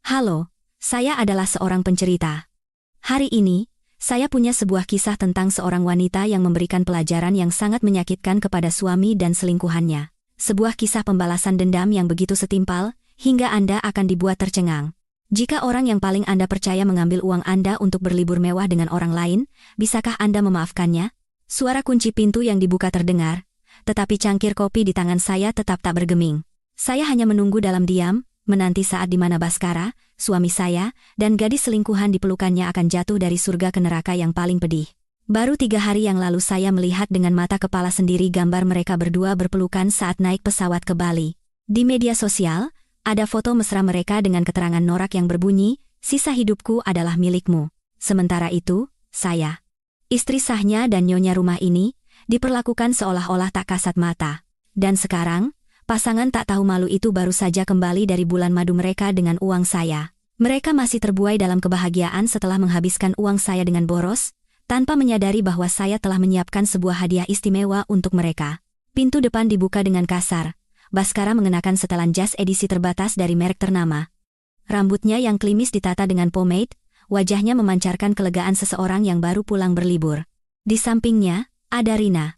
Halo, saya adalah seorang pencerita. Hari ini, saya punya sebuah kisah tentang seorang wanita yang memberikan pelajaran yang sangat menyakitkan kepada suami dan selingkuhannya. Sebuah kisah pembalasan dendam yang begitu setimpal, hingga Anda akan dibuat tercengang. Jika orang yang paling Anda percaya mengambil uang Anda untuk berlibur mewah dengan orang lain, bisakah Anda memaafkannya? Suara kunci pintu yang dibuka terdengar, tetapi cangkir kopi di tangan saya tetap tak bergeming. Saya hanya menunggu dalam diam, menanti saat di mana Baskara, suami saya, dan gadis selingkuhan di pelukannya akan jatuh dari surga ke neraka yang paling pedih. Baru 3 hari yang lalu saya melihat dengan mata kepala sendiri gambar mereka berdua berpelukan saat naik pesawat ke Bali. Di media sosial, ada foto mesra mereka dengan keterangan norak yang berbunyi, "Sisa hidupku adalah milikmu." Sementara itu, saya, istri sahnya dan nyonya rumah ini, diperlakukan seolah-olah tak kasat mata. Dan sekarang, pasangan tak tahu malu itu baru saja kembali dari bulan madu mereka dengan uang saya. Mereka masih terbuai dalam kebahagiaan setelah menghabiskan uang saya dengan boros, tanpa menyadari bahwa saya telah menyiapkan sebuah hadiah istimewa untuk mereka. Pintu depan dibuka dengan kasar. Baskara mengenakan setelan jas edisi terbatas dari merek ternama. Rambutnya yang klimis ditata dengan pomade, wajahnya memancarkan kelegaan seseorang yang baru pulang berlibur. Di sampingnya, ada Rina.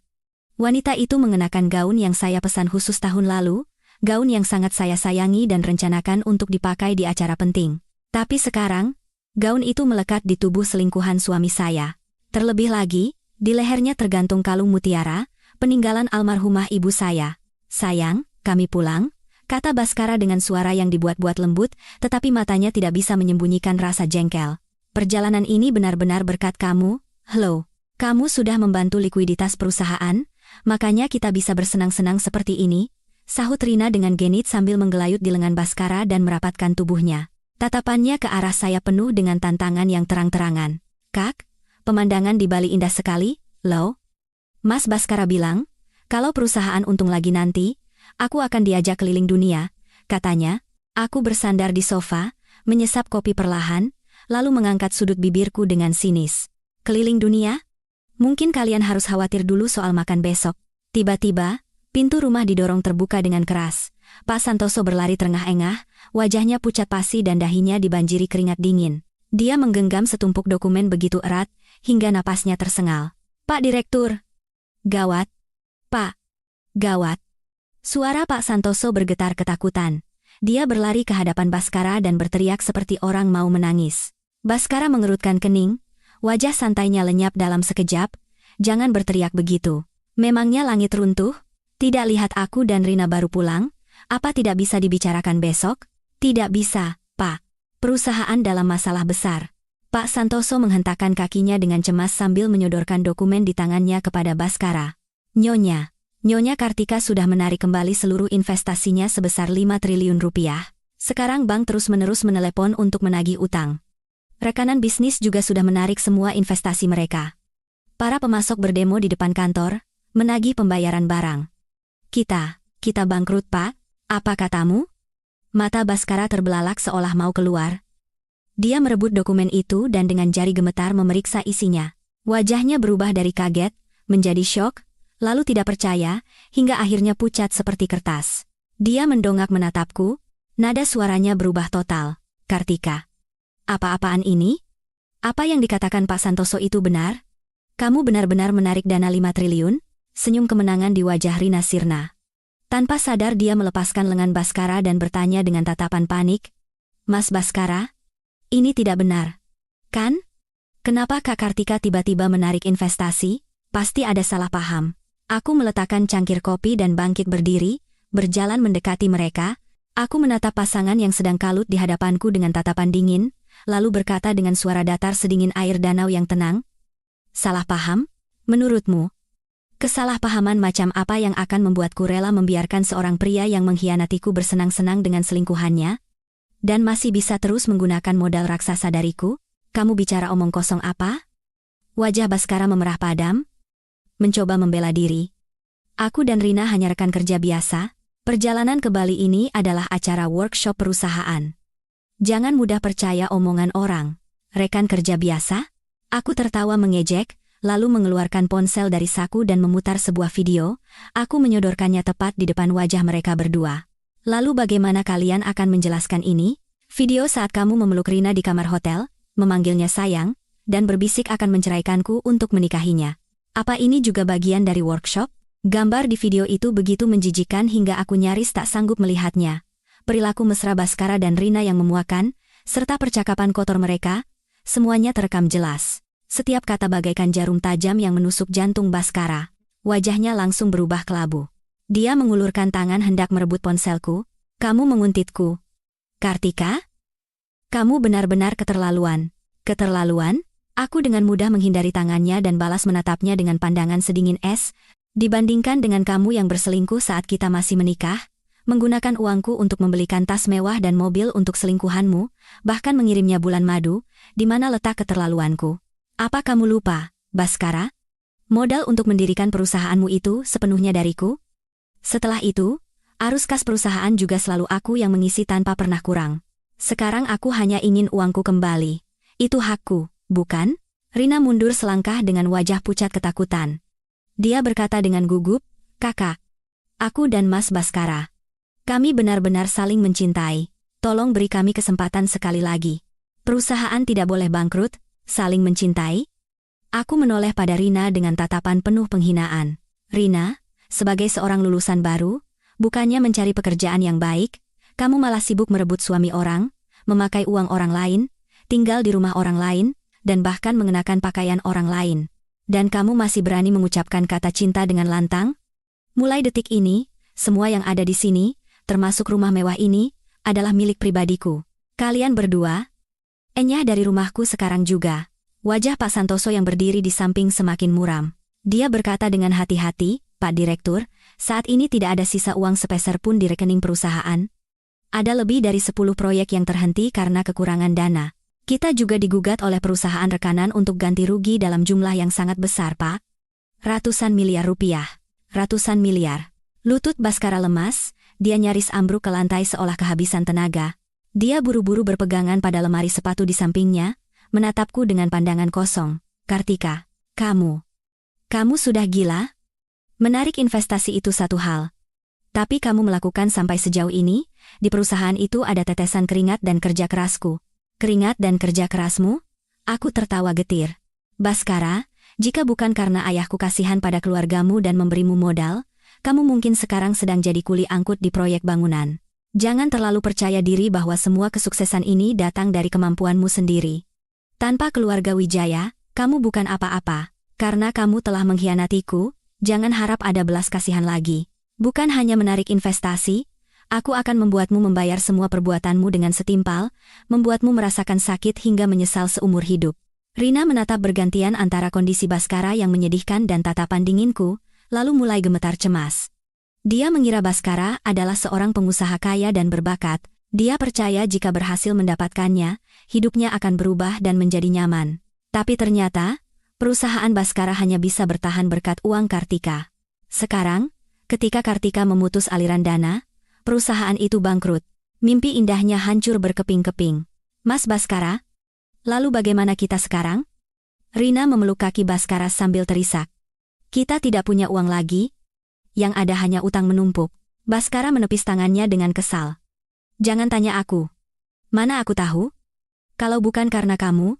Wanita itu mengenakan gaun yang saya pesan khusus tahun lalu, gaun yang sangat saya sayangi dan rencanakan untuk dipakai di acara penting. Tapi sekarang, gaun itu melekat di tubuh selingkuhan suami saya. Terlebih lagi, di lehernya tergantung kalung mutiara, peninggalan almarhumah ibu saya. "Sayang, kami pulang," kata Baskara dengan suara yang dibuat-buat lembut, tetapi matanya tidak bisa menyembunyikan rasa jengkel. "Perjalanan ini benar-benar berkat kamu, Hlo. Kamu sudah membantu likuiditas perusahaan, makanya kita bisa bersenang-senang seperti ini," sahut Rina dengan genit sambil menggelayut di lengan Baskara dan merapatkan tubuhnya. Tatapannya ke arah saya penuh dengan tantangan yang terang-terangan. "Kak, pemandangan di Bali indah sekali, loh." Mas Baskara bilang, "Kalau perusahaan untung lagi nanti, aku akan diajak keliling dunia," katanya. Aku bersandar di sofa, menyesap kopi perlahan, lalu mengangkat sudut bibirku dengan sinis. "Keliling dunia? Mungkin kalian harus khawatir dulu soal makan besok." Tiba-tiba, pintu rumah didorong terbuka dengan keras. Pak Santoso berlari terengah-engah, wajahnya pucat pasi dan dahinya dibanjiri keringat dingin. Dia menggenggam setumpuk dokumen begitu erat, hingga napasnya tersengal. "Pak Direktur!" "Gawat, Pak! Gawat!" Suara Pak Santoso bergetar ketakutan. Dia berlari ke hadapan Baskara dan berteriak seperti orang mau menangis. Baskara mengerutkan kening, wajah santainya lenyap dalam sekejap. "Jangan berteriak begitu. Memangnya langit runtuh? Tidak lihat aku dan Rina baru pulang? Apa tidak bisa dibicarakan besok?" "Tidak bisa, Pak. Perusahaan dalam masalah besar." Pak Santoso menghentakkan kakinya dengan cemas sambil menyodorkan dokumen di tangannya kepada Baskara. Nyonya Kartika sudah menarik kembali seluruh investasinya sebesar 5 triliun rupiah. Sekarang bank terus-menerus menelepon untuk menagih utang. Rekanan bisnis juga sudah menarik semua investasi mereka. Para pemasok berdemo di depan kantor, menagih pembayaran barang. Kita bangkrut, Pak. Apa katamu?" Mata Baskara terbelalak seolah mau keluar. Dia merebut dokumen itu dan dengan jari gemetar memeriksa isinya. Wajahnya berubah dari kaget, menjadi syok, lalu tidak percaya, hingga akhirnya pucat seperti kertas. Dia mendongak menatapku, nada suaranya berubah total. "Kartika, apa-apaan ini? Apa yang dikatakan Pak Santoso itu benar? Kamu benar-benar menarik dana 5 triliun? Senyum kemenangan di wajah Rina sirna. Tanpa sadar dia melepaskan lengan Baskara dan bertanya dengan tatapan panik, "Mas Baskara, ini tidak benar, kan? Kenapa Kak Kartika tiba-tiba menarik investasi? Pasti ada salah paham." Aku meletakkan cangkir kopi dan bangkit berdiri, berjalan mendekati mereka. Aku menatap pasangan yang sedang kalut di hadapanku dengan tatapan dingin, lalu berkata dengan suara datar sedingin air danau yang tenang, "Salah paham? Menurutmu? Kesalahpahaman macam apa yang akan membuatku rela membiarkan seorang pria yang mengkhianatiku bersenang-senang dengan selingkuhannya? Dan masih bisa terus menggunakan modal raksasa dariku? Kamu bicara omong kosong apa?" Wajah Baskara memerah padam, mencoba membela diri. "Aku dan Rina hanya rekan kerja biasa. Perjalanan ke Bali ini adalah acara workshop perusahaan. Jangan mudah percaya omongan orang. Rekan kerja biasa?" Aku tertawa mengejek, lalu mengeluarkan ponsel dari saku dan memutar sebuah video. Aku menyodorkannya tepat di depan wajah mereka berdua. "Lalu bagaimana kalian akan menjelaskan ini?" Video saat kamu memeluk Rina di kamar hotel, memanggilnya sayang, dan berbisik akan menceraikanku untuk menikahinya. Apa ini juga bagian dari workshop? Gambar di video itu begitu menjijikan hingga aku nyaris tak sanggup melihatnya. Perilaku mesra Bhaskara dan Rina yang memuakan, serta percakapan kotor mereka, semuanya terekam jelas. Setiap kata bagaikan jarum tajam yang menusuk jantung Bhaskara. Wajahnya langsung berubah kelabu. Dia mengulurkan tangan hendak merebut ponselku. Kamu menguntitku. Kartika? Kamu benar-benar keterlaluan. Keterlaluan? Aku dengan mudah menghindari tangannya dan balas menatapnya dengan pandangan sedingin es. Dibandingkan dengan kamu yang berselingkuh saat kita masih menikah, menggunakan uangku untuk membelikan tas mewah dan mobil untuk selingkuhanmu, bahkan mengirimnya bulan madu, di mana letak keterlaluanku? Apa kamu lupa, Bhaskara? Modal untuk mendirikan perusahaanmu itu sepenuhnya dariku? Setelah itu, arus kas perusahaan juga selalu aku yang mengisi tanpa pernah kurang. Sekarang aku hanya ingin uangku kembali. Itu hakku, bukan? Rina mundur selangkah dengan wajah pucat ketakutan. Dia berkata dengan gugup, "Kakak, aku dan Mas Bhaskara, kami benar-benar saling mencintai. Tolong beri kami kesempatan sekali lagi. Perusahaan tidak boleh bangkrut, saling mencintai." Aku menoleh pada Rina dengan tatapan penuh penghinaan. "Rina, sebagai seorang lulusan baru, bukannya mencari pekerjaan yang baik, kamu malah sibuk merebut suami orang, memakai uang orang lain, tinggal di rumah orang lain, dan bahkan mengenakan pakaian orang lain. Dan kamu masih berani mengucapkan kata cinta dengan lantang? Mulai detik ini, semua yang ada di sini, termasuk rumah mewah ini, adalah milik pribadiku. Kalian berdua, enyah dari rumahku sekarang juga." Wajah Pak Santoso yang berdiri di samping semakin muram. Dia berkata dengan hati-hati, "Pak Direktur, saat ini tidak ada sisa uang sepeser pun di rekening perusahaan. Ada lebih dari 10 proyek yang terhenti karena kekurangan dana. Kita juga digugat oleh perusahaan rekanan untuk ganti rugi dalam jumlah yang sangat besar, Pak. Ratusan miliar rupiah. Ratusan miliar." Lutut Bhaskara lemas, dia nyaris ambruk ke lantai seolah kehabisan tenaga. Dia buru-buru berpegangan pada lemari sepatu di sampingnya, menatapku dengan pandangan kosong. "Kartika, kamu sudah gila? Menarik investasi itu satu hal. Tapi kamu melakukan sampai sejauh ini, di perusahaan itu ada tetesan keringat dan kerja kerasku." "Keringat dan kerja kerasmu?" Aku tertawa getir. "Bhaskara, jika bukan karena ayahku kasihan pada keluargamu dan memberimu modal, kamu mungkin sekarang sedang jadi kuli angkut di proyek bangunan. Jangan terlalu percaya diri bahwa semua kesuksesan ini datang dari kemampuanmu sendiri. Tanpa keluarga Wijaya, kamu bukan apa-apa. Karena kamu telah mengkhianatiku, jangan harap ada belas kasihan lagi. Bukan hanya menarik investasi, aku akan membuatmu membayar semua perbuatanmu dengan setimpal, membuatmu merasakan sakit hingga menyesal seumur hidup." Rina menatap bergantian antara kondisi Bhaskara yang menyedihkan dan tatapan dinginku, lalu mulai gemetar cemas. Dia mengira Bhaskara adalah seorang pengusaha kaya dan berbakat. Dia percaya jika berhasil mendapatkannya, hidupnya akan berubah dan menjadi nyaman. Tapi ternyata, perusahaan Bhaskara hanya bisa bertahan berkat uang Kartika. Sekarang, ketika Kartika memutus aliran dana, perusahaan itu bangkrut. Mimpi indahnya hancur berkeping-keping. "Mas Bhaskara, lalu bagaimana kita sekarang?" Rina memeluk kaki Bhaskara sambil terisak. "Kita tidak punya uang lagi. Yang ada hanya utang menumpuk." Bhaskara menepis tangannya dengan kesal. "Jangan tanya aku. Mana aku tahu? Kalau bukan karena kamu,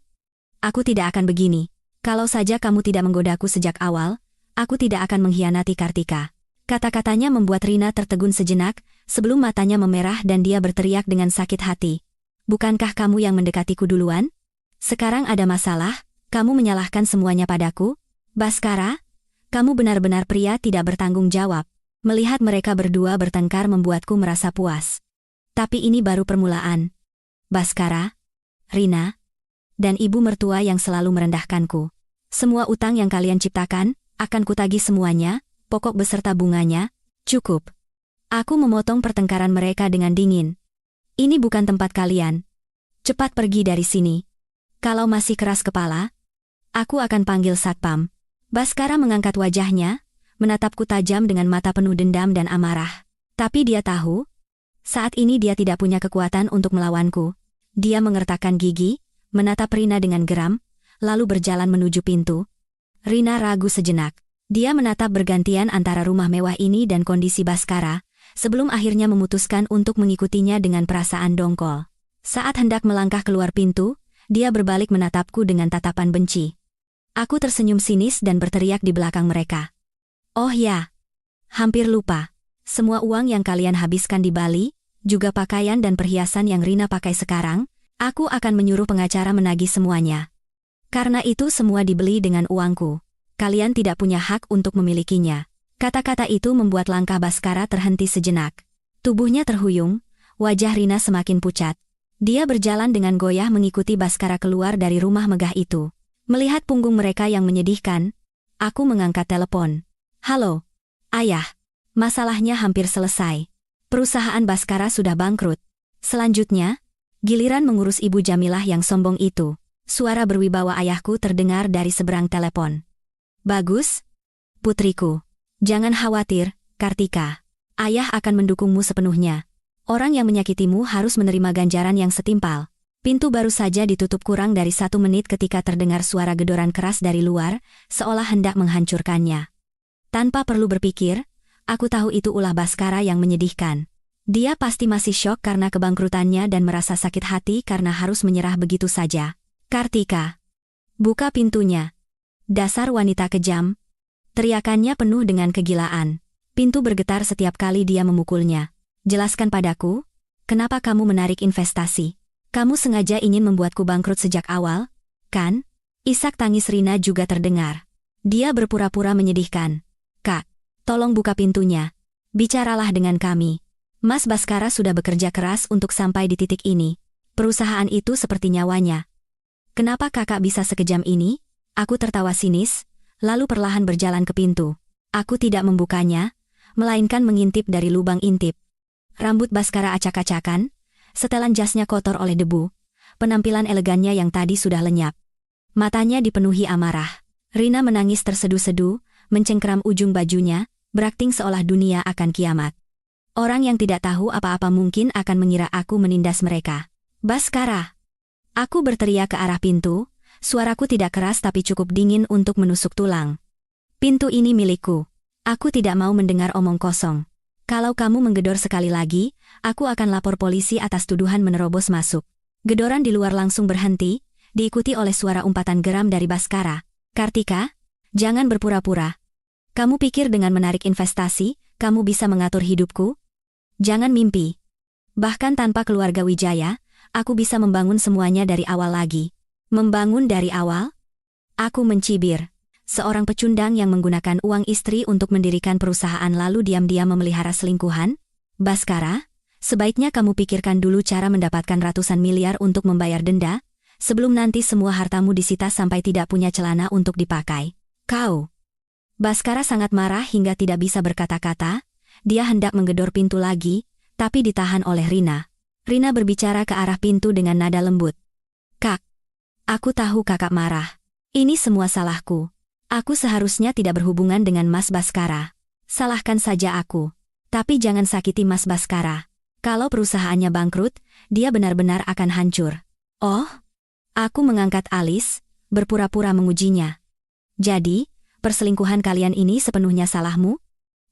aku tidak akan begini. Kalau saja kamu tidak menggodaku sejak awal, aku tidak akan mengkhianati Kartika." Kata-katanya membuat Rina tertegun sejenak, sebelum matanya memerah dan dia berteriak dengan sakit hati. "Bukankah kamu yang mendekatiku duluan? Sekarang ada masalah, kamu menyalahkan semuanya padaku? Bhaskara, kamu benar-benar pria tidak bertanggung jawab." Melihat mereka berdua bertengkar membuatku merasa puas. Tapi ini baru permulaan. Bhaskara, Rina, dan ibu mertua yang selalu merendahkanku. Semua utang yang kalian ciptakan, akan kutagih semuanya, pokok beserta bunganya. Cukup. Aku memotong pertengkaran mereka dengan dingin. "Ini bukan tempat kalian. Cepat pergi dari sini. Kalau masih keras kepala, aku akan panggil satpam." Bhaskara mengangkat wajahnya, menatapku tajam dengan mata penuh dendam dan amarah. Tapi dia tahu, saat ini dia tidak punya kekuatan untuk melawanku. Dia mengertakkan gigi, menatap Rina dengan geram, lalu berjalan menuju pintu. Rina ragu sejenak. Dia menatap bergantian antara rumah mewah ini dan kondisi Bhaskara, sebelum akhirnya memutuskan untuk mengikutinya dengan perasaan dongkol. Saat hendak melangkah keluar pintu, dia berbalik menatapku dengan tatapan benci. Aku tersenyum sinis dan berteriak di belakang mereka. Oh ya, hampir lupa. Semua uang yang kalian habiskan di Bali, juga pakaian dan perhiasan yang Rina pakai sekarang, aku akan menyuruh pengacara menagih semuanya. Karena itu semua dibeli dengan uangku. Kalian tidak punya hak untuk memilikinya. Kata-kata itu membuat langkah Baskara terhenti sejenak. Tubuhnya terhuyung, wajah Rina semakin pucat. Dia berjalan dengan goyah mengikuti Baskara keluar dari rumah megah itu. Melihat punggung mereka yang menyedihkan, aku mengangkat telepon. Halo, Ayah. Masalahnya hampir selesai. Perusahaan Baskara sudah bangkrut. Selanjutnya, giliran mengurus Ibu Jamilah yang sombong itu. Suara berwibawa ayahku terdengar dari seberang telepon. Bagus, putriku. Jangan khawatir, Kartika. Ayah akan mendukungmu sepenuhnya. Orang yang menyakitimu harus menerima ganjaran yang setimpal. Pintu baru saja ditutup kurang dari 1 menit ketika terdengar suara gedoran keras dari luar, seolah hendak menghancurkannya. Tanpa perlu berpikir, aku tahu itu ulah Baskara yang menyedihkan. Dia pasti masih syok karena kebangkrutannya dan merasa sakit hati karena harus menyerah begitu saja. Kartika, buka pintunya. Dasar wanita kejam. Teriakannya penuh dengan kegilaan. Pintu bergetar setiap kali dia memukulnya. Jelaskan padaku, kenapa kamu menarik investasi? Kamu sengaja ingin membuatku bangkrut sejak awal, kan? Isak tangis Rina juga terdengar. Dia berpura-pura menyedihkan. Kak, tolong buka pintunya. Bicaralah dengan kami. Mas Baskara sudah bekerja keras untuk sampai di titik ini. Perusahaan itu seperti nyawanya. Kenapa kakak bisa sekejam ini? Aku tertawa sinis, lalu perlahan berjalan ke pintu. Aku tidak membukanya, melainkan mengintip dari lubang intip. Rambut Baskara acak-acakan, setelan jasnya kotor oleh debu, penampilan elegannya yang tadi sudah lenyap. Matanya dipenuhi amarah. Rina menangis tersedu-sedu, mencengkeram ujung bajunya, berakting seolah dunia akan kiamat. Orang yang tidak tahu apa-apa mungkin akan mengira aku menindas mereka. Baskara! Aku berteriak ke arah pintu, suaraku tidak keras tapi cukup dingin untuk menusuk tulang. Pintu ini milikku. Aku tidak mau mendengar omong kosong. Kalau kamu menggedor sekali lagi, aku akan lapor polisi atas tuduhan menerobos masuk. Gedoran di luar langsung berhenti, diikuti oleh suara umpatan geram dari Baskara. Kartika, jangan berpura-pura. Kamu pikir dengan menarik investasi, kamu bisa mengatur hidupku? Jangan mimpi. Bahkan tanpa keluarga Wijaya, aku bisa membangun semuanya dari awal lagi. Membangun dari awal? Aku mencibir. Seorang pecundang yang menggunakan uang istri untuk mendirikan perusahaan lalu diam-diam memelihara selingkuhan? Baskara, sebaiknya kamu pikirkan dulu cara mendapatkan ratusan miliar untuk membayar denda, sebelum nanti semua hartamu disita sampai tidak punya celana untuk dipakai. Kau. Baskara sangat marah hingga tidak bisa berkata-kata, dia hendak menggedor pintu lagi, tapi ditahan oleh Rina. Rina berbicara ke arah pintu dengan nada lembut. Kak, aku tahu kakak marah. Ini semua salahku. Aku seharusnya tidak berhubungan dengan Mas Baskara. Salahkan saja aku. Tapi jangan sakiti Mas Baskara. Kalau perusahaannya bangkrut, dia benar-benar akan hancur. Oh? Aku mengangkat alis, berpura-pura mengujinya. Jadi, perselingkuhan kalian ini sepenuhnya salahmu?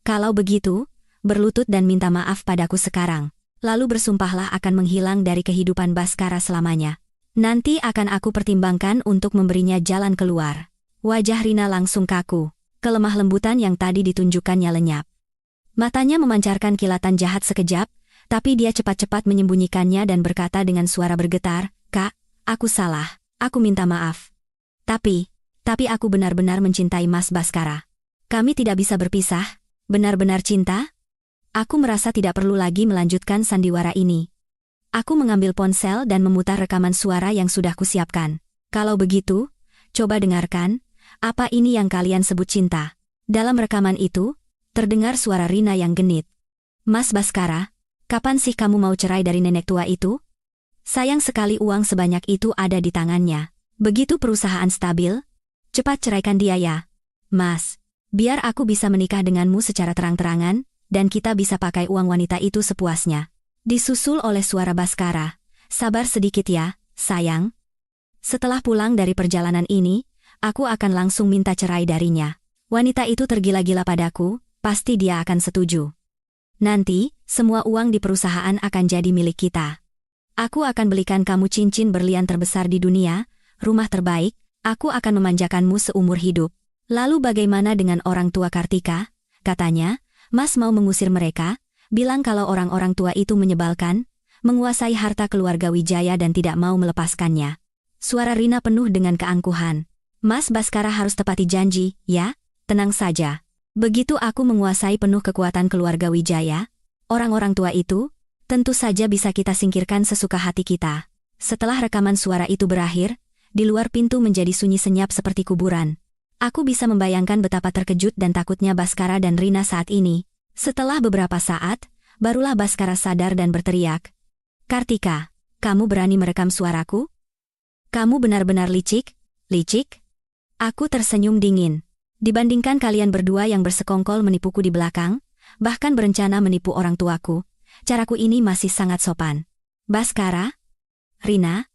Kalau begitu, berlutut dan minta maaf padaku sekarang. Lalu bersumpahlah akan menghilang dari kehidupan Baskara selamanya. Nanti akan aku pertimbangkan untuk memberinya jalan keluar. Wajah Rina langsung kaku. Kelemah lembutan yang tadi ditunjukkannya lenyap. Matanya memancarkan kilatan jahat sekejap, tapi dia cepat-cepat menyembunyikannya dan berkata dengan suara bergetar, Kak, aku salah, aku minta maaf. Tapi aku benar-benar mencintai Mas Baskara. Kami tidak bisa berpisah, benar-benar cinta? Aku merasa tidak perlu lagi melanjutkan sandiwara ini. Aku mengambil ponsel dan memutar rekaman suara yang sudah kusiapkan. Kalau begitu, coba dengarkan, apa ini yang kalian sebut cinta? Dalam rekaman itu, terdengar suara Rina yang genit. Mas Baskara, kapan sih kamu mau cerai dari nenek tua itu? Sayang sekali uang sebanyak itu ada di tangannya. Begitu perusahaan stabil, cepat ceraikan dia ya. Mas, biar aku bisa menikah denganmu secara terang-terangan, dan kita bisa pakai uang wanita itu sepuasnya. Disusul oleh suara Baskara. Sabar sedikit ya, sayang. Setelah pulang dari perjalanan ini, aku akan langsung minta cerai darinya. Wanita itu tergila-gila padaku, pasti dia akan setuju. Nanti, semua uang di perusahaan akan jadi milik kita. Aku akan belikan kamu cincin berlian terbesar di dunia, rumah terbaik, aku akan memanjakanmu seumur hidup. Lalu bagaimana dengan orang tua Kartika? Katanya, Mas mau mengusir mereka, bilang kalau orang-orang tua itu menyebalkan, menguasai harta keluarga Wijaya dan tidak mau melepaskannya. Suara Rina penuh dengan keangkuhan. Mas Baskara harus tepati janji, ya? Tenang saja. Begitu aku menguasai penuh kekuatan keluarga Wijaya, orang-orang tua itu, tentu saja bisa kita singkirkan sesuka hati kita. Setelah rekaman suara itu berakhir, di luar pintu menjadi sunyi senyap seperti kuburan. Aku bisa membayangkan betapa terkejut dan takutnya Baskara dan Rina saat ini. Setelah beberapa saat, barulah Baskara sadar dan berteriak. Kartika, kamu berani merekam suaraku? Kamu benar-benar licik, licik? Aku tersenyum dingin. Dibandingkan kalian berdua yang bersekongkol menipuku di belakang, bahkan berencana menipu orang tuaku, caraku ini masih sangat sopan. Baskara? Rina?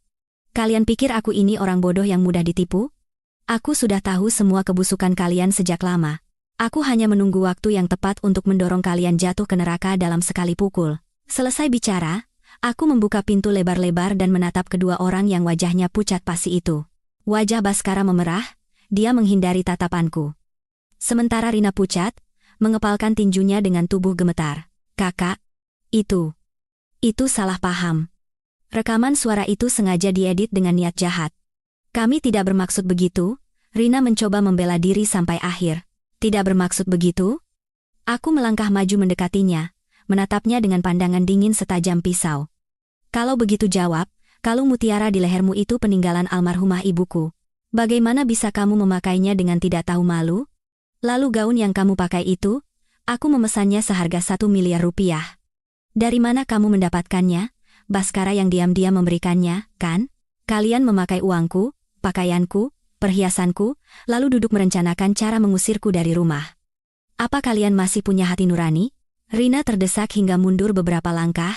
Kalian pikir aku ini orang bodoh yang mudah ditipu? Aku sudah tahu semua kebusukan kalian sejak lama. Aku hanya menunggu waktu yang tepat untuk mendorong kalian jatuh ke neraka dalam sekali pukul. Selesai bicara, aku membuka pintu lebar-lebar dan menatap kedua orang yang wajahnya pucat pasi itu. Wajah Baskara memerah, dia menghindari tatapanku. Sementara Rina pucat, mengepalkan tinjunya dengan tubuh gemetar. Kakak, itu salah paham. Rekaman suara itu sengaja diedit dengan niat jahat. Kami tidak bermaksud begitu, Rina mencoba membela diri sampai akhir. Tidak bermaksud begitu? Aku melangkah maju mendekatinya, menatapnya dengan pandangan dingin setajam pisau. Kalau begitu jawab, kalung mutiara di lehermu itu peninggalan almarhumah ibuku. Bagaimana bisa kamu memakainya dengan tidak tahu malu? Lalu gaun yang kamu pakai itu, aku memesannya seharga 1 miliar rupiah. Dari mana kamu mendapatkannya? Baskara yang diam-diam memberikannya, kan? Kalian memakai uangku, pakaianku, perhiasanku, lalu duduk merencanakan cara mengusirku dari rumah. Apa kalian masih punya hati nurani? Rina terdesak hingga mundur beberapa langkah,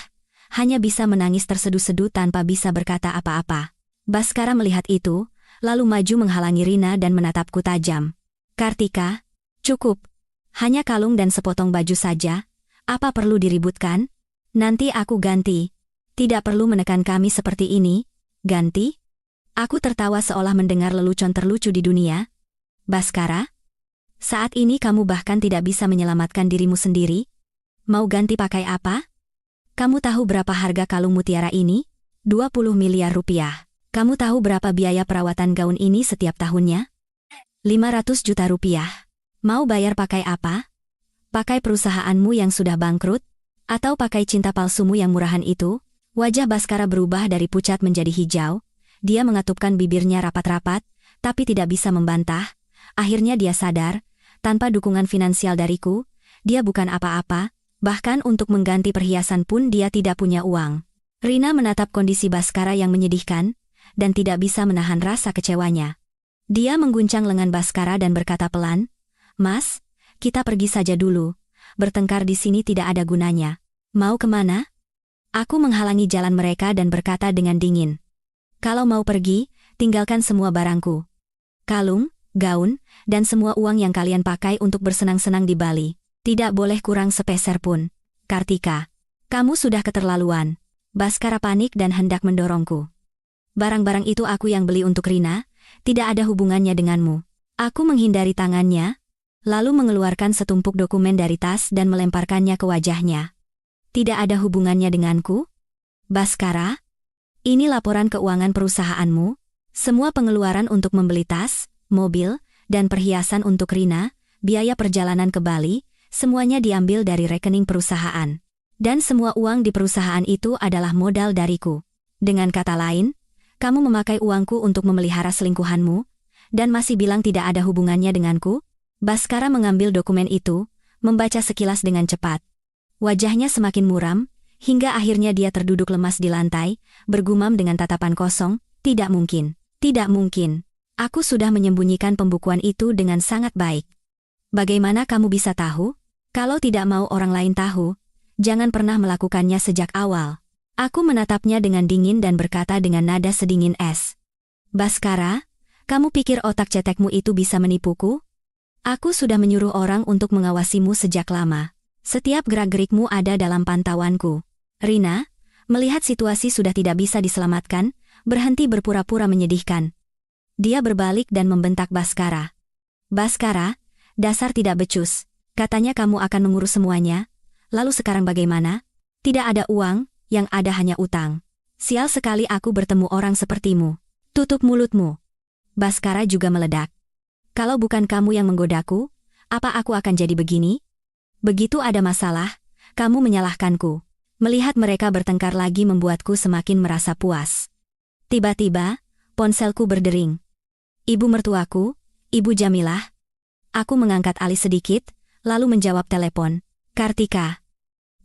hanya bisa menangis terseduh-seduh tanpa bisa berkata apa-apa. Baskara melihat itu, lalu maju menghalangi Rina dan menatapku tajam. Kartika, cukup. Hanya kalung dan sepotong baju saja, apa perlu diributkan? Nanti aku ganti. Tidak perlu menekan kami seperti ini. Ganti? Aku tertawa seolah mendengar lelucon terlucu di dunia. Baskara? Saat ini kamu bahkan tidak bisa menyelamatkan dirimu sendiri? Mau ganti pakai apa? Kamu tahu berapa harga kalung mutiara ini? 20 miliar rupiah. Kamu tahu berapa biaya perawatan gaun ini setiap tahunnya? 500 juta rupiah. Mau bayar pakai apa? Pakai perusahaanmu yang sudah bangkrut? Atau pakai cinta palsumu yang murahan itu? Wajah Baskara berubah dari pucat menjadi hijau. Dia mengatupkan bibirnya rapat-rapat, tapi tidak bisa membantah. Akhirnya dia sadar, tanpa dukungan finansial dariku, dia bukan apa-apa, bahkan untuk mengganti perhiasan pun dia tidak punya uang. Rina menatap kondisi Baskara yang menyedihkan, dan tidak bisa menahan rasa kecewanya. Dia mengguncang lengan Baskara dan berkata pelan, Mas, kita pergi saja dulu. Bertengkar di sini tidak ada gunanya. Mau kemana? Aku menghalangi jalan mereka dan berkata dengan dingin. Kalau mau pergi, tinggalkan semua barangku. Kalung, gaun, dan semua uang yang kalian pakai untuk bersenang-senang di Bali. Tidak boleh kurang sepeser pun. Kartika, kamu sudah keterlaluan. Baskara panik dan hendak mendorongku. Barang-barang itu aku yang beli untuk Rina, tidak ada hubungannya denganmu. Aku menghindari tangannya, lalu mengeluarkan setumpuk dokumen dari tas dan melemparkannya ke wajahnya. Tidak ada hubungannya denganku? Baskara? Ini laporan keuangan perusahaanmu? Semua pengeluaran untuk membeli tas, mobil, dan perhiasan untuk Rina, biaya perjalanan ke Bali, semuanya diambil dari rekening perusahaan. Dan semua uang di perusahaan itu adalah modal dariku. Dengan kata lain, kamu memakai uangku untuk memelihara selingkuhanmu, dan masih bilang tidak ada hubungannya denganku? Baskara mengambil dokumen itu, membaca sekilas dengan cepat. Wajahnya semakin muram, hingga akhirnya dia terduduk lemas di lantai, bergumam dengan tatapan kosong, tidak mungkin, tidak mungkin. Aku sudah menyembunyikan pembukuan itu dengan sangat baik. Bagaimana kamu bisa tahu? Kalau tidak mau orang lain tahu, jangan pernah melakukannya sejak awal. Aku menatapnya dengan dingin dan berkata dengan nada sedingin es. Baskara, kamu pikir otak cetekmu itu bisa menipuku? Aku sudah menyuruh orang untuk mengawasimu sejak lama. Setiap gerak-gerikmu ada dalam pantauanku. Rina, Melihat situasi sudah tidak bisa diselamatkan, berhenti berpura-pura menyedihkan. Dia berbalik dan membentak Baskara. Baskara, dasar tidak becus. Katanya kamu akan mengurus semuanya. Lalu sekarang bagaimana? Tidak ada uang, yang ada hanya utang. Sial sekali aku bertemu orang sepertimu. Tutup mulutmu. Baskara juga meledak. Kalau bukan kamu yang menggodaku, apa aku akan jadi begini? Begitu ada masalah, kamu menyalahkanku. Melihat mereka bertengkar lagi membuatku semakin merasa puas. Tiba-tiba, ponselku berdering. Ibu mertuaku, Ibu Jamilah. Aku mengangkat alis sedikit, lalu menjawab telepon. Kartika.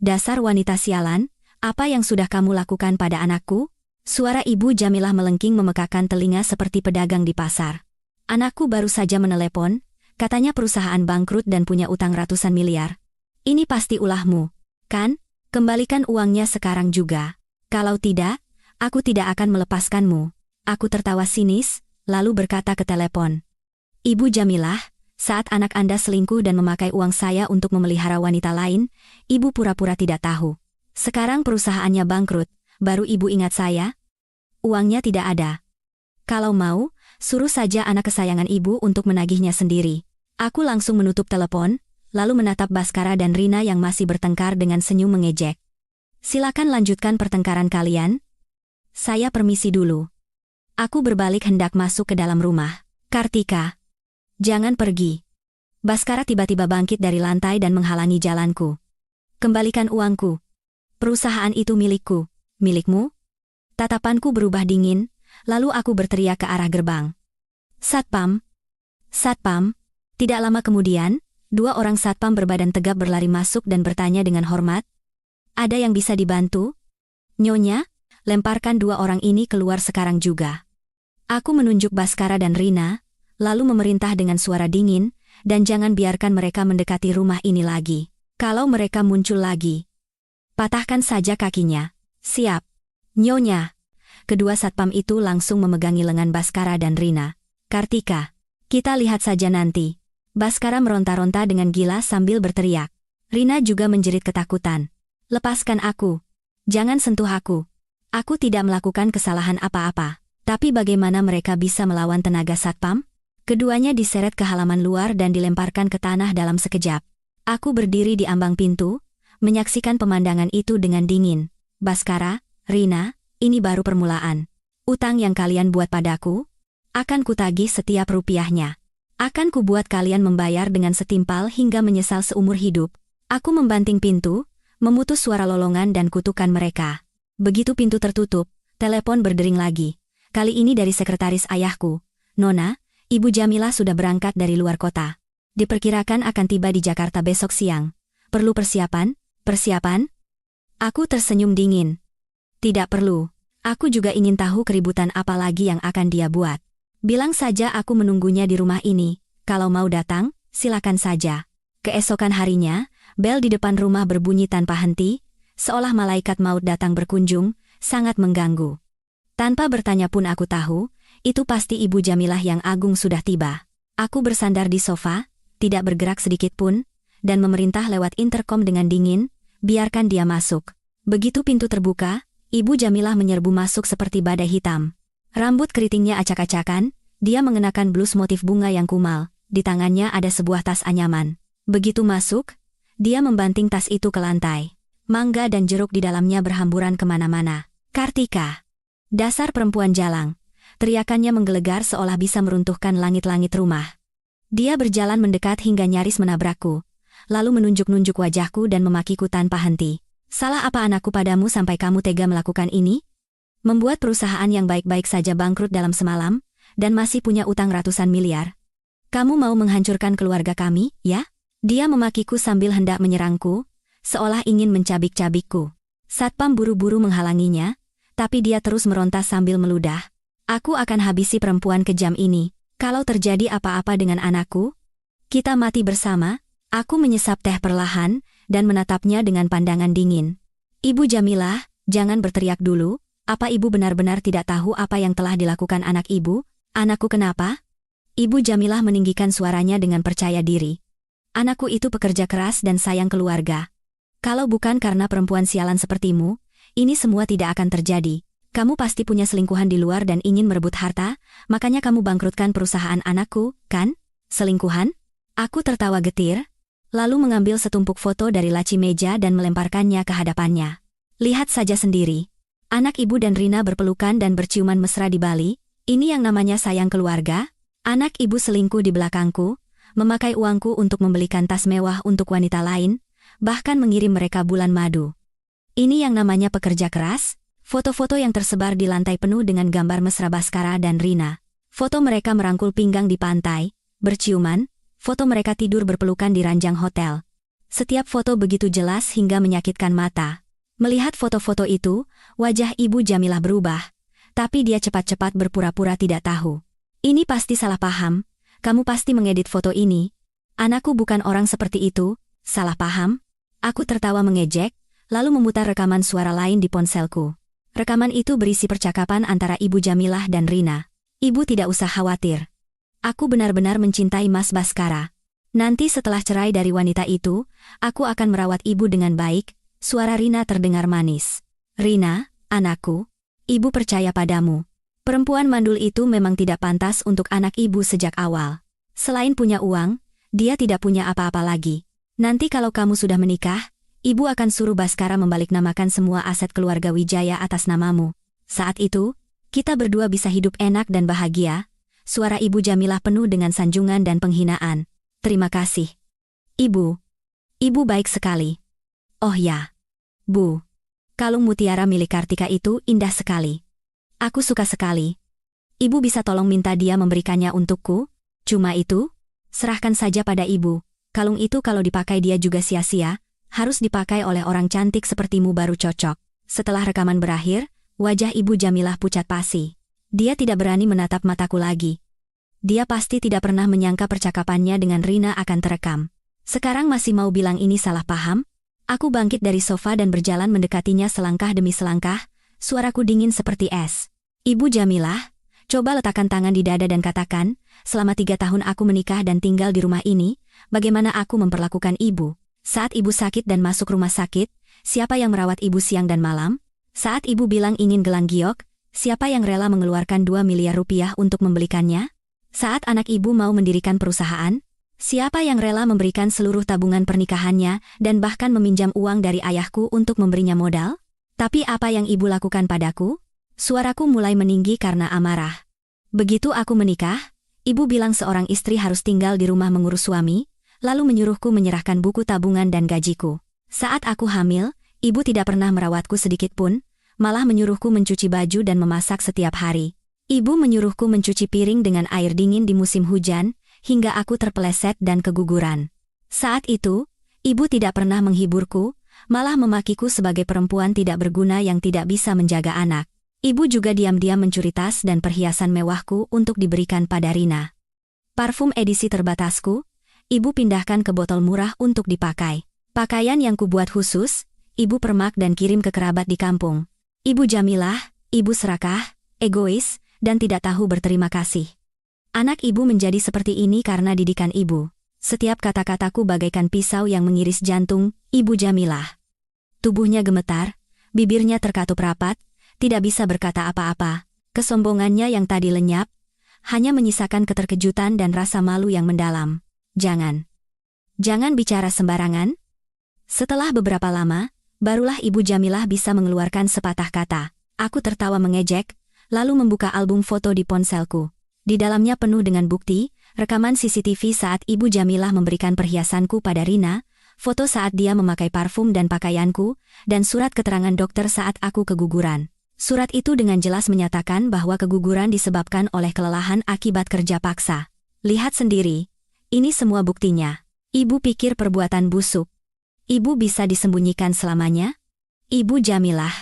Dasar wanita sialan, apa yang sudah kamu lakukan pada anakku? Suara Ibu Jamilah melengking memekakan telinga seperti pedagang di pasar. Anakku baru saja menelepon, katanya perusahaan bangkrut dan punya utang ratusan miliar. Ini pasti ulahmu, kan? Kembalikan uangnya sekarang juga. Kalau tidak, aku tidak akan melepaskanmu. Aku tertawa sinis, lalu berkata ke telepon. Ibu Jamilah, saat anak Anda selingkuh dan memakai uang saya untuk memelihara wanita lain, Ibu pura-pura tidak tahu. Sekarang perusahaannya bangkrut, baru Ibu ingat saya? Uangnya tidak ada. Kalau mau, suruh saja anak kesayangan Ibu untuk menagihnya sendiri. Aku langsung menutup telepon, lalu menatap Baskara dan Rina yang masih bertengkar dengan senyum mengejek. Silakan lanjutkan pertengkaran kalian. Saya permisi dulu. Aku berbalik hendak masuk ke dalam rumah. Kartika. Jangan pergi. Baskara tiba-tiba bangkit dari lantai dan menghalangi jalanku. Kembalikan uangku. Perusahaan itu milikku. Milikmu? Tatapanku berubah dingin, lalu aku berteriak ke arah gerbang. Satpam. Satpam. Tidak lama kemudian, 2 orang satpam berbadan tegap berlari masuk dan bertanya dengan hormat. Ada yang bisa dibantu? Nyonya, lemparkan 2 orang ini keluar sekarang juga. Aku menunjuk Baskara dan Rina, lalu memerintah dengan suara dingin, dan jangan biarkan mereka mendekati rumah ini lagi. Kalau mereka muncul lagi, patahkan saja kakinya. Siap. Nyonya. Kedua satpam itu langsung memegangi lengan Baskara dan Rina. Kartika. Kita lihat saja nanti. Baskara meronta-ronta dengan gila sambil berteriak. Rina juga menjerit ketakutan. Lepaskan aku. Jangan sentuh aku. Aku tidak melakukan kesalahan apa-apa. Tapi bagaimana mereka bisa melawan tenaga satpam? Keduanya diseret ke halaman luar dan dilemparkan ke tanah dalam sekejap. Aku berdiri di ambang pintu, menyaksikan pemandangan itu dengan dingin. Baskara, Rina, ini baru permulaan. Utang yang kalian buat padaku, akan kutagih setiap rupiahnya. Akan kubuat kalian membayar dengan setimpal hingga menyesal seumur hidup. Aku membanting pintu, memutus suara lolongan dan kutukan mereka. Begitu pintu tertutup, telepon berdering lagi. Kali ini dari sekretaris ayahku. Nona, Ibu Jamilah sudah berangkat dari luar kota. Diperkirakan akan tiba di Jakarta besok siang. Perlu persiapan? Persiapan? Aku tersenyum dingin. Tidak perlu. Aku juga ingin tahu keributan apa lagi yang akan dia buat. Bilang saja aku menunggunya di rumah ini. Kalau mau datang, silakan saja. Keesokan harinya, bel di depan rumah berbunyi tanpa henti, seolah malaikat maut datang berkunjung, sangat mengganggu. Tanpa bertanya pun aku tahu, itu pasti Ibu Jamilah yang agung sudah tiba. Aku bersandar di sofa, tidak bergerak sedikit pun, dan memerintah lewat interkom dengan dingin, biarkan dia masuk. Begitu pintu terbuka, Ibu Jamilah menyerbu masuk seperti badai hitam. Rambut keritingnya acak-acakan, dia mengenakan blus motif bunga yang kumal, di tangannya ada sebuah tas anyaman. Begitu masuk, dia membanting tas itu ke lantai. Mangga dan jeruk di dalamnya berhamburan kemana-mana. Kartika. Dasar perempuan jalang. Teriakannya menggelegar seolah bisa meruntuhkan langit-langit rumah. Dia berjalan mendekat hingga nyaris menabrakku, lalu menunjuk-nunjuk wajahku dan memakiku tanpa henti. Salah apa anakku padamu sampai kamu tega melakukan ini? Membuat perusahaan yang baik-baik saja bangkrut dalam semalam, dan masih punya utang ratusan miliar. Kamu mau menghancurkan keluarga kami, ya? Dia memakiku sambil hendak menyerangku, seolah ingin mencabik-cabikku. Satpam buru-buru menghalanginya, tapi dia terus meronta sambil meludah. Aku akan habisi perempuan kejam ini. Kalau terjadi apa-apa dengan anakku, kita mati bersama. Aku menyesap teh perlahan, dan menatapnya dengan pandangan dingin. Ibu Jamilah, jangan berteriak dulu. Apa ibu benar-benar tidak tahu apa yang telah dilakukan anak ibu? Anakku kenapa? Ibu Jamilah meninggikan suaranya dengan percaya diri. Anakku itu pekerja keras dan sayang keluarga. Kalau bukan karena perempuan sialan sepertimu, ini semua tidak akan terjadi. Kamu pasti punya selingkuhan di luar dan ingin merebut harta, makanya kamu bangkrutkan perusahaan anakku, kan? Selingkuhan? Aku tertawa getir, lalu mengambil setumpuk foto dari laci meja dan melemparkannya ke hadapannya. Lihat saja sendiri. Anak ibu dan Rina berpelukan dan berciuman mesra di Bali, ini yang namanya sayang keluarga? Anak ibu selingkuh di belakangku, memakai uangku untuk membelikan tas mewah untuk wanita lain, bahkan mengirim mereka bulan madu. Ini yang namanya pekerja keras? Foto-foto yang tersebar di lantai penuh dengan gambar mesra Baskara dan Rina. Foto mereka merangkul pinggang di pantai, berciuman, foto mereka tidur berpelukan di ranjang hotel. Setiap foto begitu jelas hingga menyakitkan mata. Melihat foto-foto itu, wajah Ibu Jamilah berubah, tapi dia cepat-cepat berpura-pura tidak tahu. Ini pasti salah paham, kamu pasti mengedit foto ini. Anakku bukan orang seperti itu, salah paham? Aku tertawa mengejek, lalu memutar rekaman suara lain di ponselku. Rekaman itu berisi percakapan antara Ibu Jamilah dan Rina. Ibu tidak usah khawatir. Aku benar-benar mencintai Mas Baskara. Nanti setelah cerai dari wanita itu, aku akan merawat ibu dengan baik. Suara Rina terdengar manis. Rina, anakku, ibu percaya padamu. Perempuan mandul itu memang tidak pantas untuk anak ibu sejak awal. Selain punya uang, dia tidak punya apa-apa lagi. Nanti kalau kamu sudah menikah, ibu akan suruh Baskara membaliknamakan semua aset keluarga Wijaya atas namamu. Saat itu, kita berdua bisa hidup enak dan bahagia. Suara Ibu Jamilah penuh dengan sanjungan dan penghinaan. Terima kasih. Ibu. Ibu baik sekali. Oh ya. Bu. Kalung mutiara milik Kartika itu indah sekali. Aku suka sekali. Ibu bisa tolong minta dia memberikannya untukku? Cuma itu? Serahkan saja pada ibu. Kalung itu kalau dipakai dia juga sia-sia, harus dipakai oleh orang cantik sepertimu baru cocok. Setelah rekaman berakhir, wajah Ibu Jamilah pucat pasi. Dia tidak berani menatap mataku lagi. Dia pasti tidak pernah menyangka percakapannya dengan Rina akan terekam. Sekarang masih mau bilang ini salah paham? Aku bangkit dari sofa dan berjalan mendekatinya selangkah demi selangkah, suaraku dingin seperti es. Ibu Jamilah, coba letakkan tangan di dada dan katakan, selama 3 tahun aku menikah dan tinggal di rumah ini, bagaimana aku memperlakukan ibu? Saat ibu sakit dan masuk rumah sakit, siapa yang merawat ibu siang dan malam? Saat ibu bilang ingin gelang giok, siapa yang rela mengeluarkan 2 miliar rupiah untuk membelikannya? Saat anak ibu mau mendirikan perusahaan, siapa yang rela memberikan seluruh tabungan pernikahannya dan bahkan meminjam uang dari ayahku untuk memberinya modal? Tapi apa yang ibu lakukan padaku? Suaraku mulai meninggi karena amarah. Begitu aku menikah, ibu bilang seorang istri harus tinggal di rumah mengurus suami, lalu menyuruhku menyerahkan buku tabungan dan gajiku. Saat aku hamil, ibu tidak pernah merawatku sedikit pun, malah menyuruhku mencuci baju dan memasak setiap hari. Ibu menyuruhku mencuci piring dengan air dingin di musim hujan, hingga aku terpeleset dan keguguran. Saat itu, ibu tidak pernah menghiburku, malah memakiku sebagai perempuan tidak berguna yang tidak bisa menjaga anak. Ibu juga diam-diam mencuri tas dan perhiasan mewahku untuk diberikan pada Rina. Parfum edisi terbatasku, ibu pindahkan ke botol murah untuk dipakai. Pakaian yang kubuat khusus, ibu permak dan kirim ke kerabat di kampung. Ibu Jamilah, ibu serakah, egois, dan tidak tahu berterima kasih. Anak ibu menjadi seperti ini karena didikan ibu. Setiap kata-kataku bagaikan pisau yang mengiris jantung Ibu Jamilah. Tubuhnya gemetar, bibirnya terkatup rapat, tidak bisa berkata apa-apa. Kesombongannya yang tadi lenyap, hanya menyisakan keterkejutan dan rasa malu yang mendalam. Jangan bicara sembarangan. Setelah beberapa lama, barulah Ibu Jamilah bisa mengeluarkan sepatah kata. Aku tertawa mengejek, lalu membuka album foto di ponselku. Di dalamnya penuh dengan bukti, rekaman CCTV saat Ibu Jamilah memberikan perhiasanku pada Rina, foto saat dia memakai parfum dan pakaianku, dan surat keterangan dokter saat aku keguguran. Surat itu dengan jelas menyatakan bahwa keguguran disebabkan oleh kelelahan akibat kerja paksa. Lihat sendiri, ini semua buktinya. Ibu pikir perbuatan busuk. Ibu bisa disembunyikan selamanya? Ibu Jamilah.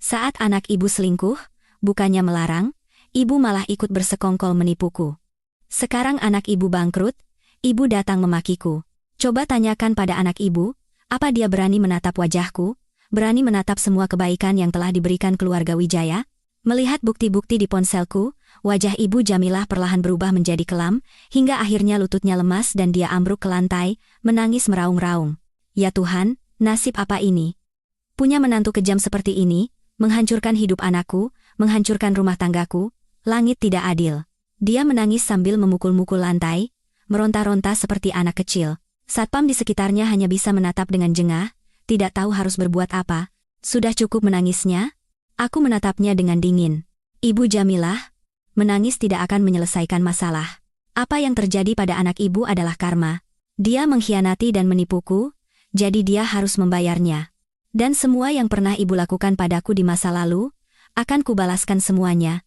Saat anak ibu selingkuh, bukannya melarang, ibu malah ikut bersekongkol menipuku. Sekarang anak ibu bangkrut, ibu datang memakiku. Coba tanyakan pada anak ibu, apa dia berani menatap wajahku, berani menatap semua kebaikan yang telah diberikan keluarga Wijaya? Melihat bukti-bukti di ponselku, wajah Ibu Jamilah perlahan berubah menjadi kelam, hingga akhirnya lututnya lemas dan dia ambruk ke lantai, menangis meraung-raung. Ya Tuhan, nasib apa ini? Punya menantu kejam seperti ini, menghancurkan hidup anakku, menghancurkan rumah tanggaku, langit tidak adil. Dia menangis sambil memukul-mukul lantai, meronta-ronta seperti anak kecil. Satpam di sekitarnya hanya bisa menatap dengan jengah, tidak tahu harus berbuat apa. Sudah cukup menangisnya? Aku menatapnya dengan dingin. Ibu Jamilah, menangis tidak akan menyelesaikan masalah. Apa yang terjadi pada anak ibu adalah karma. Dia mengkhianati dan menipuku, jadi dia harus membayarnya. Dan semua yang pernah ibu lakukan padaku di masa lalu, akan kubalaskan semuanya.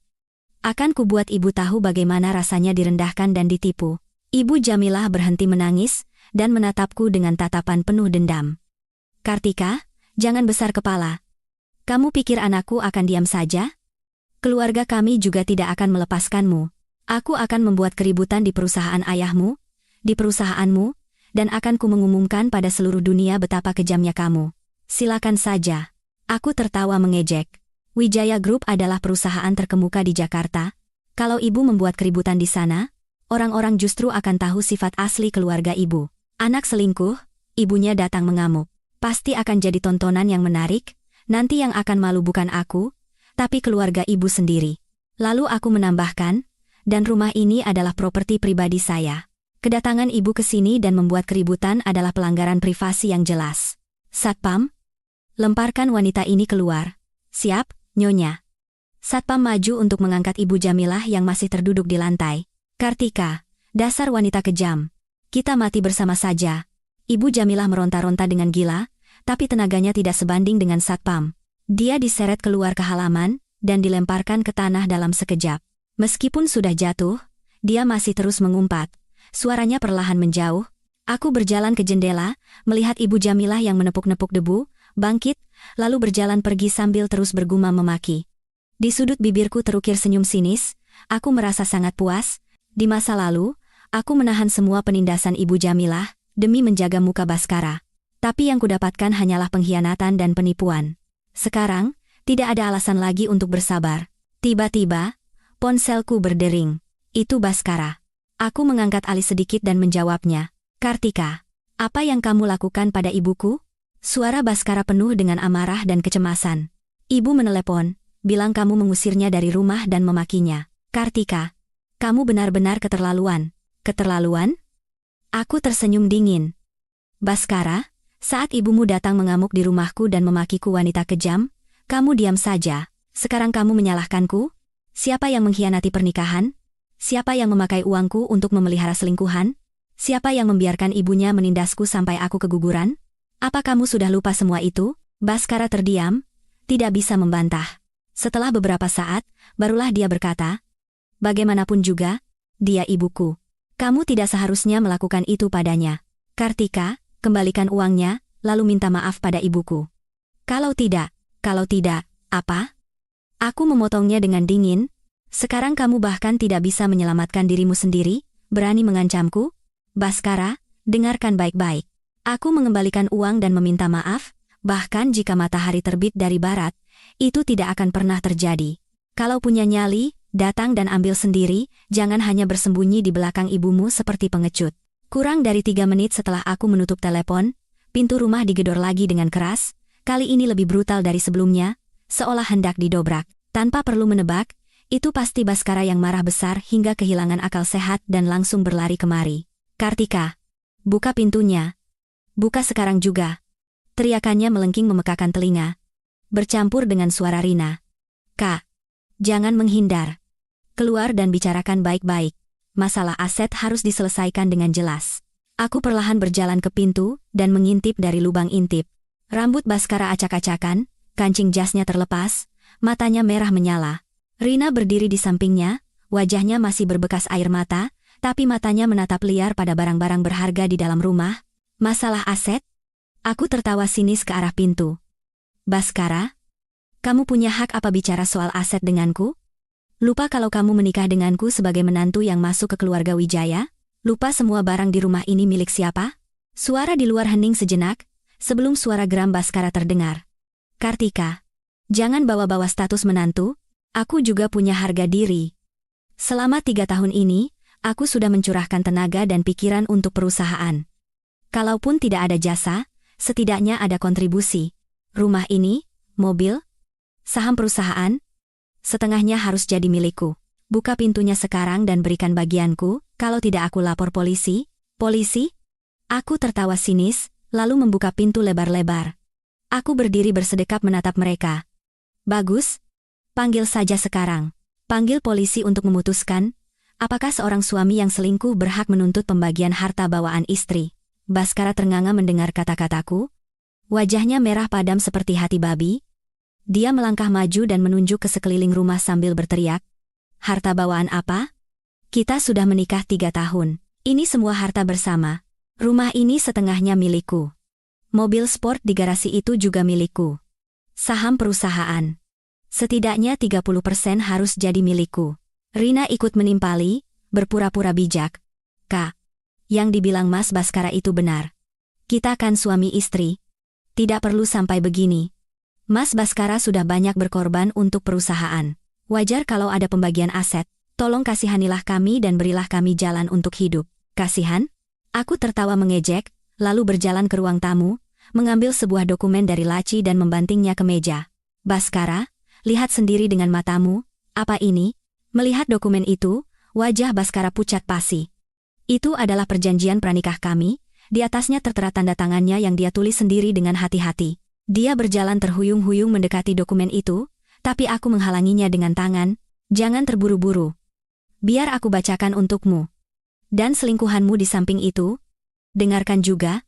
Akan kubuat ibu tahu bagaimana rasanya direndahkan dan ditipu. Ibu Jamilah berhenti menangis, dan menatapku dengan tatapan penuh dendam. Kartika, jangan besar kepala. Kamu pikir anakku akan diam saja? Keluarga kami juga tidak akan melepaskanmu. Aku akan membuat keributan di perusahaan ayahmu, di perusahaanmu, dan akan mengumumkan pada seluruh dunia betapa kejamnya kamu. Silakan saja. Aku tertawa mengejek. Wijaya Group adalah perusahaan terkemuka di Jakarta. Kalau ibu membuat keributan di sana, orang-orang justru akan tahu sifat asli keluarga ibu. Anak selingkuh, ibunya datang mengamuk. Pasti akan jadi tontonan yang menarik, nanti yang akan malu bukan aku, tapi keluarga ibu sendiri. Lalu aku menambahkan, dan rumah ini adalah properti pribadi saya. Kedatangan ibu ke sini dan membuat keributan adalah pelanggaran privasi yang jelas. Satpam, lemparkan wanita ini keluar. Siap, Nyonya. Satpam maju untuk mengangkat Ibu Jamilah yang masih terduduk di lantai. Kartika, dasar wanita kejam. Kita mati bersama saja. Ibu Jamilah meronta-ronta dengan gila, tapi tenaganya tidak sebanding dengan Satpam. Dia diseret keluar ke halaman, dan dilemparkan ke tanah dalam sekejap. Meskipun sudah jatuh, dia masih terus mengumpat. Suaranya perlahan menjauh. Aku berjalan ke jendela, melihat Ibu Jamilah yang menepuk-nepuk debu, bangkit, lalu berjalan pergi sambil terus bergumam memaki. Di sudut bibirku terukir senyum sinis, aku merasa sangat puas. Di masa lalu, aku menahan semua penindasan Ibu Jamilah, demi menjaga muka Baskara. Tapi yang kudapatkan hanyalah pengkhianatan dan penipuan. Sekarang, tidak ada alasan lagi untuk bersabar. Tiba-tiba, ponselku berdering. Itu Baskara. Aku mengangkat alis sedikit dan menjawabnya. Kartika, apa yang kamu lakukan pada ibuku? Suara Baskara penuh dengan amarah dan kecemasan. Ibu menelepon, bilang kamu mengusirnya dari rumah dan memakinya. Kartika, kamu benar-benar keterlaluan. Keterlaluan? Aku tersenyum dingin. Baskara, saat ibumu datang mengamuk di rumahku dan memakiku wanita kejam, kamu diam saja. Sekarang kamu menyalahkanku? Siapa yang mengkhianati pernikahan? Siapa yang memakai uangku untuk memelihara selingkuhan? Siapa yang membiarkan ibunya menindasku sampai aku keguguran? Apa kamu sudah lupa semua itu? Baskara terdiam, tidak bisa membantah. Setelah beberapa saat, barulah dia berkata, bagaimanapun juga, dia ibuku. Kamu tidak seharusnya melakukan itu padanya. Kartika, kembalikan uangnya, lalu minta maaf pada ibuku. Kalau tidak, apa? Aku memotongnya dengan dingin. Sekarang kamu bahkan tidak bisa menyelamatkan dirimu sendiri, berani mengancamku? Baskara, dengarkan baik-baik. Aku mengembalikan uang dan meminta maaf, bahkan jika matahari terbit dari barat, itu tidak akan pernah terjadi. Kalau punya nyali, datang dan ambil sendiri, jangan hanya bersembunyi di belakang ibumu seperti pengecut. Kurang dari 3 menit setelah aku menutup telepon, pintu rumah digedor lagi dengan keras, kali ini lebih brutal dari sebelumnya, seolah hendak didobrak. Tanpa perlu menebak, itu pasti Baskara yang marah besar hingga kehilangan akal sehat dan langsung berlari kemari. Kartika, buka pintunya. Buka sekarang juga. Teriakannya melengking memekakan telinga. Bercampur dengan suara Rina. Kak, jangan menghindar. Keluar dan bicarakan baik-baik. Masalah aset harus diselesaikan dengan jelas. Aku perlahan berjalan ke pintu dan mengintip dari lubang intip. Rambut Baskara acak-acakan, kancing jasnya terlepas, matanya merah menyala. Rina berdiri di sampingnya, wajahnya masih berbekas air mata, tapi matanya menatap liar pada barang-barang berharga di dalam rumah. Masalah aset? Aku tertawa sinis ke arah pintu. Baskara, kamu punya hak apa bicara soal aset denganku? Lupa kalau kamu menikah denganku sebagai menantu yang masuk ke keluarga Wijaya? Lupa semua barang di rumah ini milik siapa? Suara di luar hening sejenak, sebelum suara geram Baskara terdengar. Kartika, jangan bawa-bawa status menantu, aku juga punya harga diri. Selama 3 tahun ini, aku sudah mencurahkan tenaga dan pikiran untuk perusahaan. Kalaupun tidak ada jasa, setidaknya ada kontribusi. Rumah ini, mobil, saham perusahaan, setengahnya harus jadi milikku. Buka pintunya sekarang dan berikan bagianku, kalau tidak aku lapor polisi. Polisi? Aku tertawa sinis, lalu membuka pintu lebar-lebar. Aku berdiri bersedekap menatap mereka. Bagus. Panggil saja sekarang. Panggil polisi untuk memutuskan, apakah seorang suami yang selingkuh berhak menuntut pembagian harta bawaan istri. Baskara ternganga mendengar kata-kataku. Wajahnya merah padam seperti hati babi. Dia melangkah maju dan menunjuk ke sekeliling rumah sambil berteriak. Harta bawaan apa? Kita sudah menikah 3 tahun. Ini semua harta bersama. Rumah ini setengahnya milikku. Mobil sport di garasi itu juga milikku. Saham perusahaan. Setidaknya 30% harus jadi milikku. Rina ikut menimpali, berpura-pura bijak. Kak, yang dibilang Mas Baskara itu benar. Kita kan suami istri. Tidak perlu sampai begini. Mas Baskara sudah banyak berkorban untuk perusahaan. Wajar kalau ada pembagian aset. Tolong kasihanilah kami dan berilah kami jalan untuk hidup. Kasihan? Aku tertawa mengejek, lalu berjalan ke ruang tamu, mengambil sebuah dokumen dari laci dan membantingnya ke meja. Baskara, lihat sendiri dengan matamu, apa ini? Melihat dokumen itu, wajah Baskara pucat pasi. Itu adalah perjanjian pranikah kami, di atasnya tertera tanda tangannya yang dia tulis sendiri dengan hati-hati. Dia berjalan terhuyung-huyung mendekati dokumen itu, tapi aku menghalanginya dengan tangan. Jangan terburu-buru. Biar aku bacakan untukmu. Dan selingkuhanmu di samping itu, dengarkan juga,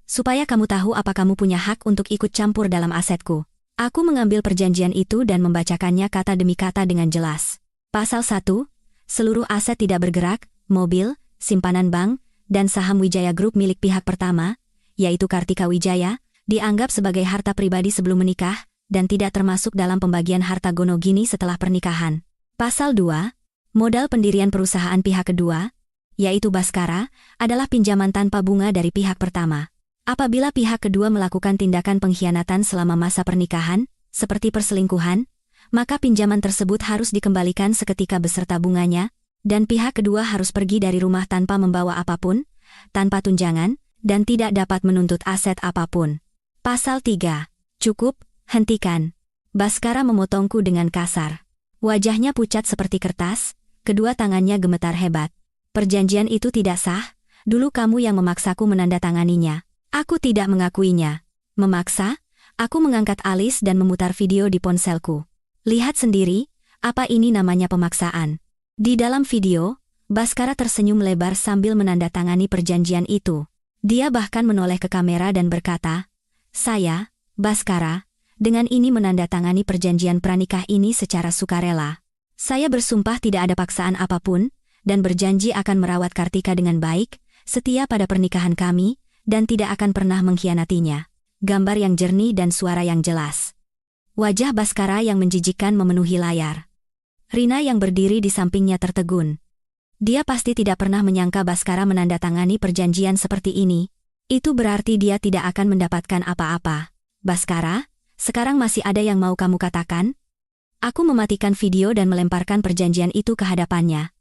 supaya kamu tahu apa kamu punya hak untuk ikut campur dalam asetku. Aku mengambil perjanjian itu dan membacakannya kata demi kata dengan jelas. Pasal 1, seluruh aset tidak bergerak, mobil, simpanan bank, dan saham Wijaya Group milik pihak pertama, yaitu Kartika Wijaya, dianggap sebagai harta pribadi sebelum menikah, dan tidak termasuk dalam pembagian harta gonogini setelah pernikahan. Pasal 2, modal pendirian perusahaan pihak kedua, yaitu Baskara, adalah pinjaman tanpa bunga dari pihak pertama. Apabila pihak kedua melakukan tindakan pengkhianatan selama masa pernikahan, seperti perselingkuhan, maka pinjaman tersebut harus dikembalikan seketika beserta bunganya, dan pihak kedua harus pergi dari rumah tanpa membawa apapun, tanpa tunjangan, dan tidak dapat menuntut aset apapun. Pasal 3. Cukup, hentikan. Baskara memotongku dengan kasar. Wajahnya pucat seperti kertas, kedua tangannya gemetar hebat. Perjanjian itu tidak sah, dulu kamu yang memaksaku menandatanganinya. Aku tidak mengakuinya. Memaksa? Aku mengangkat alis dan memutar video di ponselku. Lihat sendiri, apa ini namanya pemaksaan. Di dalam video, Baskara tersenyum lebar sambil menandatangani perjanjian itu. Dia bahkan menoleh ke kamera dan berkata, saya, Baskara, dengan ini menandatangani perjanjian pranikah ini secara sukarela. Saya bersumpah tidak ada paksaan apapun, dan berjanji akan merawat Kartika dengan baik, setia pada pernikahan kami, dan tidak akan pernah mengkhianatinya. Gambar yang jernih dan suara yang jelas. Wajah Baskara yang menjijikkan memenuhi layar. Rina yang berdiri di sampingnya tertegun. Dia pasti tidak pernah menyangka Baskara menandatangani perjanjian seperti ini. Itu berarti dia tidak akan mendapatkan apa-apa. Baskara, sekarang masih ada yang mau kamu katakan? Aku mematikan video dan melemparkan perjanjian itu ke hadapannya.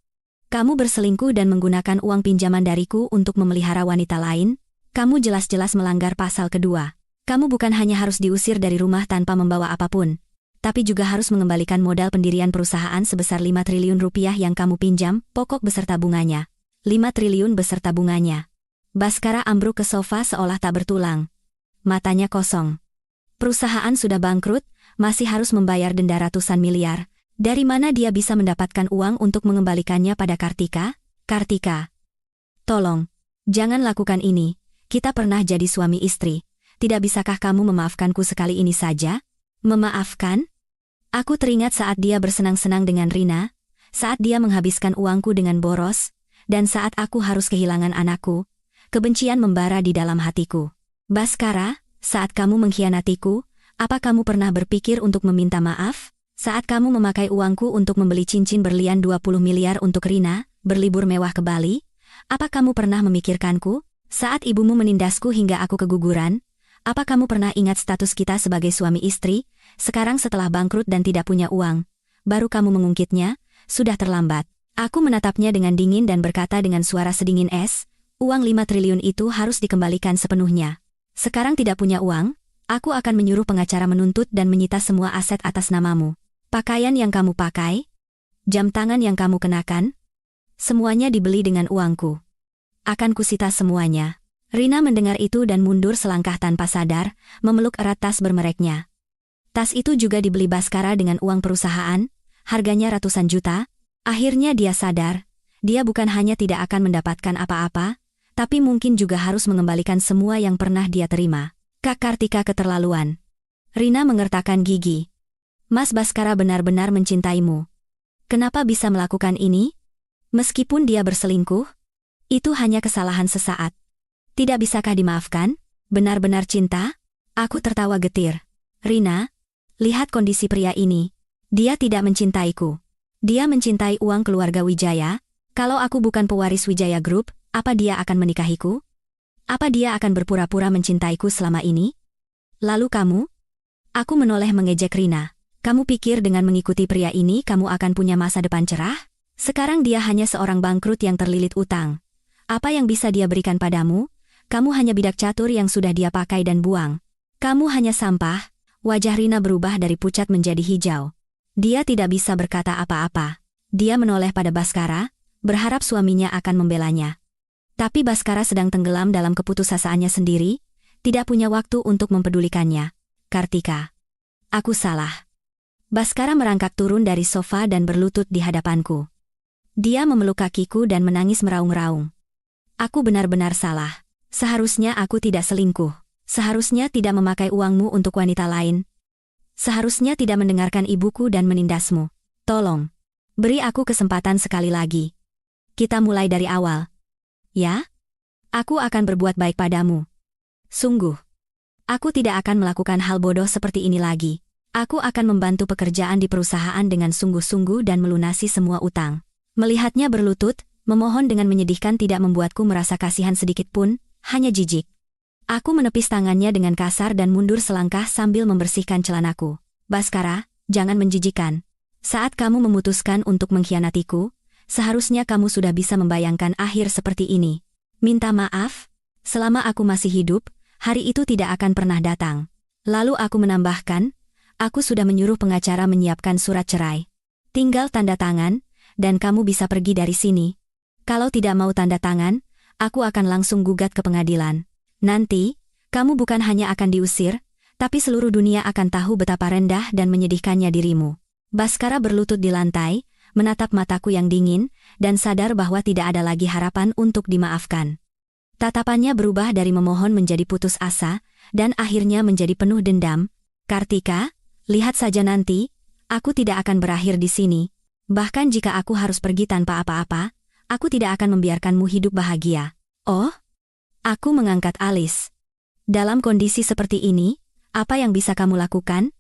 Kamu berselingkuh dan menggunakan uang pinjaman dariku untuk memelihara wanita lain? Kamu jelas-jelas melanggar pasal kedua. Kamu bukan hanya harus diusir dari rumah tanpa membawa apapun, tapi juga harus mengembalikan modal pendirian perusahaan sebesar 5 triliun rupiah yang kamu pinjam, pokok beserta bunganya. 5 triliun beserta bunganya. Baskara ambruk ke sofa seolah tak bertulang. Matanya kosong. Perusahaan sudah bangkrut, masih harus membayar denda ratusan miliar. Dari mana dia bisa mendapatkan uang untuk mengembalikannya pada Kartika? Kartika, tolong, jangan lakukan ini. Kita pernah jadi suami istri. Tidak bisakah kamu memaafkanku sekali ini saja? Memaafkan? Aku teringat saat dia bersenang-senang dengan Rina, saat dia menghabiskan uangku dengan boros, dan saat aku harus kehilangan anakku. Kebencian membara di dalam hatiku. Baskara, saat kamu mengkhianatiku, apa kamu pernah berpikir untuk meminta maaf? Saat kamu memakai uangku untuk membeli cincin berlian 20 miliar untuk Rina, berlibur mewah ke Bali, apa kamu pernah memikirkanku? Saat ibumu menindasku hingga aku keguguran, apa kamu pernah ingat status kita sebagai suami istri? Sekarang setelah bangkrut dan tidak punya uang, baru kamu mengungkitnya, sudah terlambat. Aku menatapnya dengan dingin dan berkata dengan suara sedingin es, uang 5 triliun itu harus dikembalikan sepenuhnya. Sekarang tidak punya uang, Aku akan menyuruh pengacara menuntut dan menyita semua aset atas namamu. Pakaian yang kamu pakai, jam tangan yang kamu kenakan, semuanya dibeli dengan uangku. Akan kusita semuanya. Rina mendengar itu dan mundur selangkah tanpa sadar, memeluk erat tas bermereknya. Tas itu juga dibeli Baskara dengan uang perusahaan, harganya ratusan juta. Akhirnya dia sadar, dia bukan hanya tidak akan mendapatkan apa-apa, tapi mungkin juga harus mengembalikan semua yang pernah dia terima. Kak Kartika keterlaluan. Rina mengertakkan gigi. Mas Baskara benar-benar mencintaimu. Kenapa bisa melakukan ini? Meskipun dia berselingkuh, itu hanya kesalahan sesaat. Tidak bisakah dimaafkan? Benar-benar cinta? Aku tertawa getir. Rina, lihat kondisi pria ini. Dia tidak mencintaiku. Dia mencintai uang keluarga Wijaya. Kalau aku bukan pewaris Wijaya Group, apa dia akan menikahiku? Apa dia akan berpura-pura mencintaiku selama ini? Lalu kamu? Aku menoleh mengejek Rina. Kamu pikir dengan mengikuti pria ini kamu akan punya masa depan cerah? Sekarang dia hanya seorang bangkrut yang terlilit utang. Apa yang bisa dia berikan padamu? Kamu hanya bidak catur yang sudah dia pakai dan buang. Kamu hanya sampah. Wajah Rina berubah dari pucat menjadi hijau. Dia tidak bisa berkata apa-apa. Dia menoleh pada Baskara, berharap suaminya akan membelanya. Tapi Baskara sedang tenggelam dalam keputusasaannya sendiri, tidak punya waktu untuk mempedulikannya. Kartika. Aku salah. Baskara merangkak turun dari sofa dan berlutut di hadapanku. Dia memeluk kakiku dan menangis meraung-raung. Aku benar-benar salah. Seharusnya aku tidak selingkuh. Seharusnya tidak memakai uangmu untuk wanita lain. Seharusnya tidak mendengarkan ibuku dan menindasmu. Tolong. Beri aku kesempatan sekali lagi. Kita mulai dari awal. Ya? Aku akan berbuat baik padamu. Sungguh. Aku tidak akan melakukan hal bodoh seperti ini lagi. Aku akan membantu pekerjaan di perusahaan dengan sungguh-sungguh dan melunasi semua utang. Melihatnya berlutut, memohon dengan menyedihkan tidak membuatku merasa kasihan sedikit pun, hanya jijik. Aku menepis tangannya dengan kasar dan mundur selangkah sambil membersihkan celanaku. Baskara, jangan menjijikan. Saat kamu memutuskan untuk mengkhianatiku, seharusnya kamu sudah bisa membayangkan akhir seperti ini. Minta maaf, selama aku masih hidup, hari itu tidak akan pernah datang. Lalu aku menambahkan, aku sudah menyuruh pengacara menyiapkan surat cerai. Tinggal tanda tangan, dan kamu bisa pergi dari sini. Kalau tidak mau tanda tangan, aku akan langsung gugat ke pengadilan. Nanti, kamu bukan hanya akan diusir, tapi seluruh dunia akan tahu betapa rendah dan menyedihkannya dirimu. Baskara berlutut di lantai, menatap mataku yang dingin, dan sadar bahwa tidak ada lagi harapan untuk dimaafkan. Tatapannya berubah dari memohon menjadi putus asa, dan akhirnya menjadi penuh dendam. Kartika, lihat saja nanti, aku tidak akan berakhir di sini. Bahkan jika aku harus pergi tanpa apa-apa, aku tidak akan membiarkanmu hidup bahagia. Oh? Aku mengangkat alis. Dalam kondisi seperti ini, apa yang bisa kamu lakukan?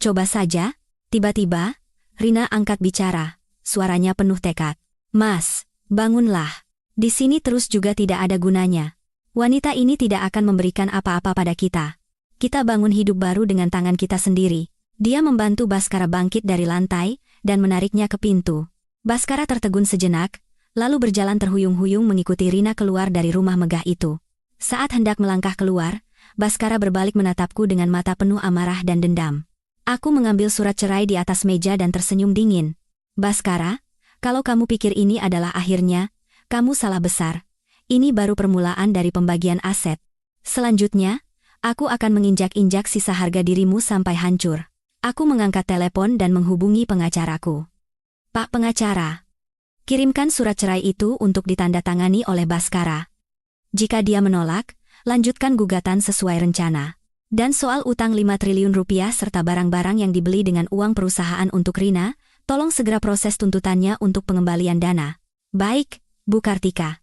Coba saja. Tiba-tiba, Rina angkat bicara. Suaranya penuh tekad. Mas, bangunlah. Di sini terus juga tidak ada gunanya. Wanita ini tidak akan memberikan apa-apa pada kita. Kita bangun hidup baru dengan tangan kita sendiri. Dia membantu Baskara bangkit dari lantai dan menariknya ke pintu. Baskara tertegun sejenak, lalu berjalan terhuyung-huyung mengikuti Rina keluar dari rumah megah itu. Saat hendak melangkah keluar, Baskara berbalik menatapku dengan mata penuh amarah dan dendam. Aku mengambil surat cerai di atas meja dan tersenyum dingin. Baskara, kalau kamu pikir ini adalah akhirnya, kamu salah besar. Ini baru permulaan dari pembagian aset. Selanjutnya, aku akan menginjak-injak sisa harga dirimu sampai hancur. Aku mengangkat telepon dan menghubungi pengacaraku. Pak pengacara, kirimkan surat cerai itu untuk ditandatangani oleh Baskara. Jika dia menolak, lanjutkan gugatan sesuai rencana. Dan soal utang 5 triliun rupiah serta barang-barang yang dibeli dengan uang perusahaan untuk Rina, tolong segera proses tuntutannya untuk pengembalian dana. Baik, Bu Kartika.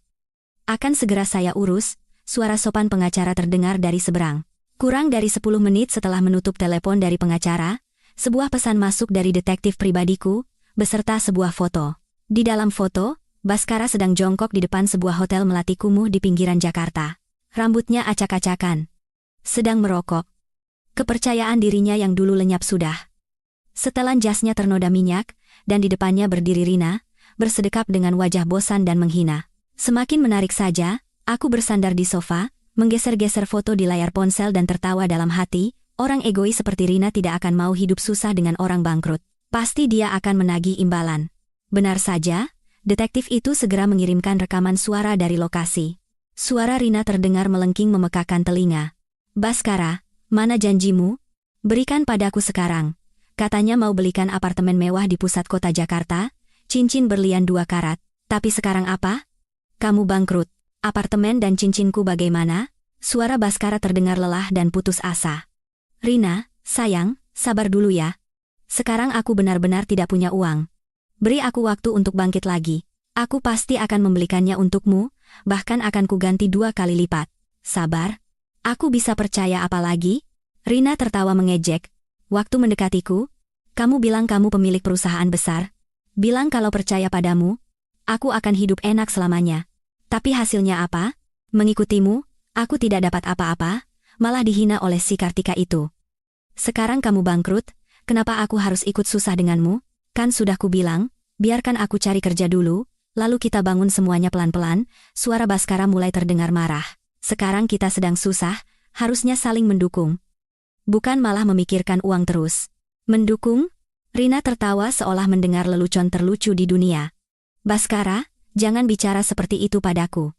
Akan segera saya urus, suara sopan pengacara terdengar dari seberang. Kurang dari 10 menit setelah menutup telepon dari pengacara, sebuah pesan masuk dari detektif pribadiku, beserta sebuah foto. Di dalam foto, Baskara sedang jongkok di depan sebuah hotel melati kumuh di pinggiran Jakarta. Rambutnya acak-acakan. Sedang merokok. Kepercayaan dirinya yang dulu lenyap sudah. Setelan jasnya ternoda minyak, dan di depannya berdiri Rina, bersedekap dengan wajah bosan dan menghina. Semakin menarik saja, aku bersandar di sofa, menggeser-geser foto di layar ponsel dan tertawa dalam hati, Orang egois seperti Rina tidak akan mau hidup susah dengan orang bangkrut. Pasti dia akan menagih imbalan. Benar saja, detektif itu segera mengirimkan rekaman suara dari lokasi. Suara Rina terdengar melengking memekakan telinga. Baskara, mana janjimu? Berikan padaku sekarang. Katanya mau belikan apartemen mewah di pusat kota Jakarta, cincin berlian 2 karat. Tapi sekarang apa? Kamu bangkrut. Apartemen dan cincinku bagaimana? Suara Baskara terdengar lelah dan putus asa. Rina, sayang, sabar dulu ya. Sekarang aku benar-benar tidak punya uang. Beri aku waktu untuk bangkit lagi. Aku pasti akan membelikannya untukmu, bahkan akan kuganti 2 kali lipat. Sabar? Aku bisa percaya apa lagi? Rina tertawa mengejek. Waktu mendekatiku, kamu bilang kamu pemilik perusahaan besar. Bilang kalau percaya padamu, aku akan hidup enak selamanya. Tapi hasilnya apa? Mengikutimu, aku tidak dapat apa-apa, malah dihina oleh si Kartika itu. Sekarang kamu bangkrut, kenapa aku harus ikut susah denganmu? Kan sudah kubilang, biarkan aku cari kerja dulu, lalu kita bangun semuanya pelan-pelan. Suara Baskara mulai terdengar marah. Sekarang kita sedang susah, harusnya saling mendukung. Bukan malah memikirkan uang terus. Mendukung? Rina tertawa seolah mendengar lelucon terlucu di dunia. Baskara, jangan bicara seperti itu padaku.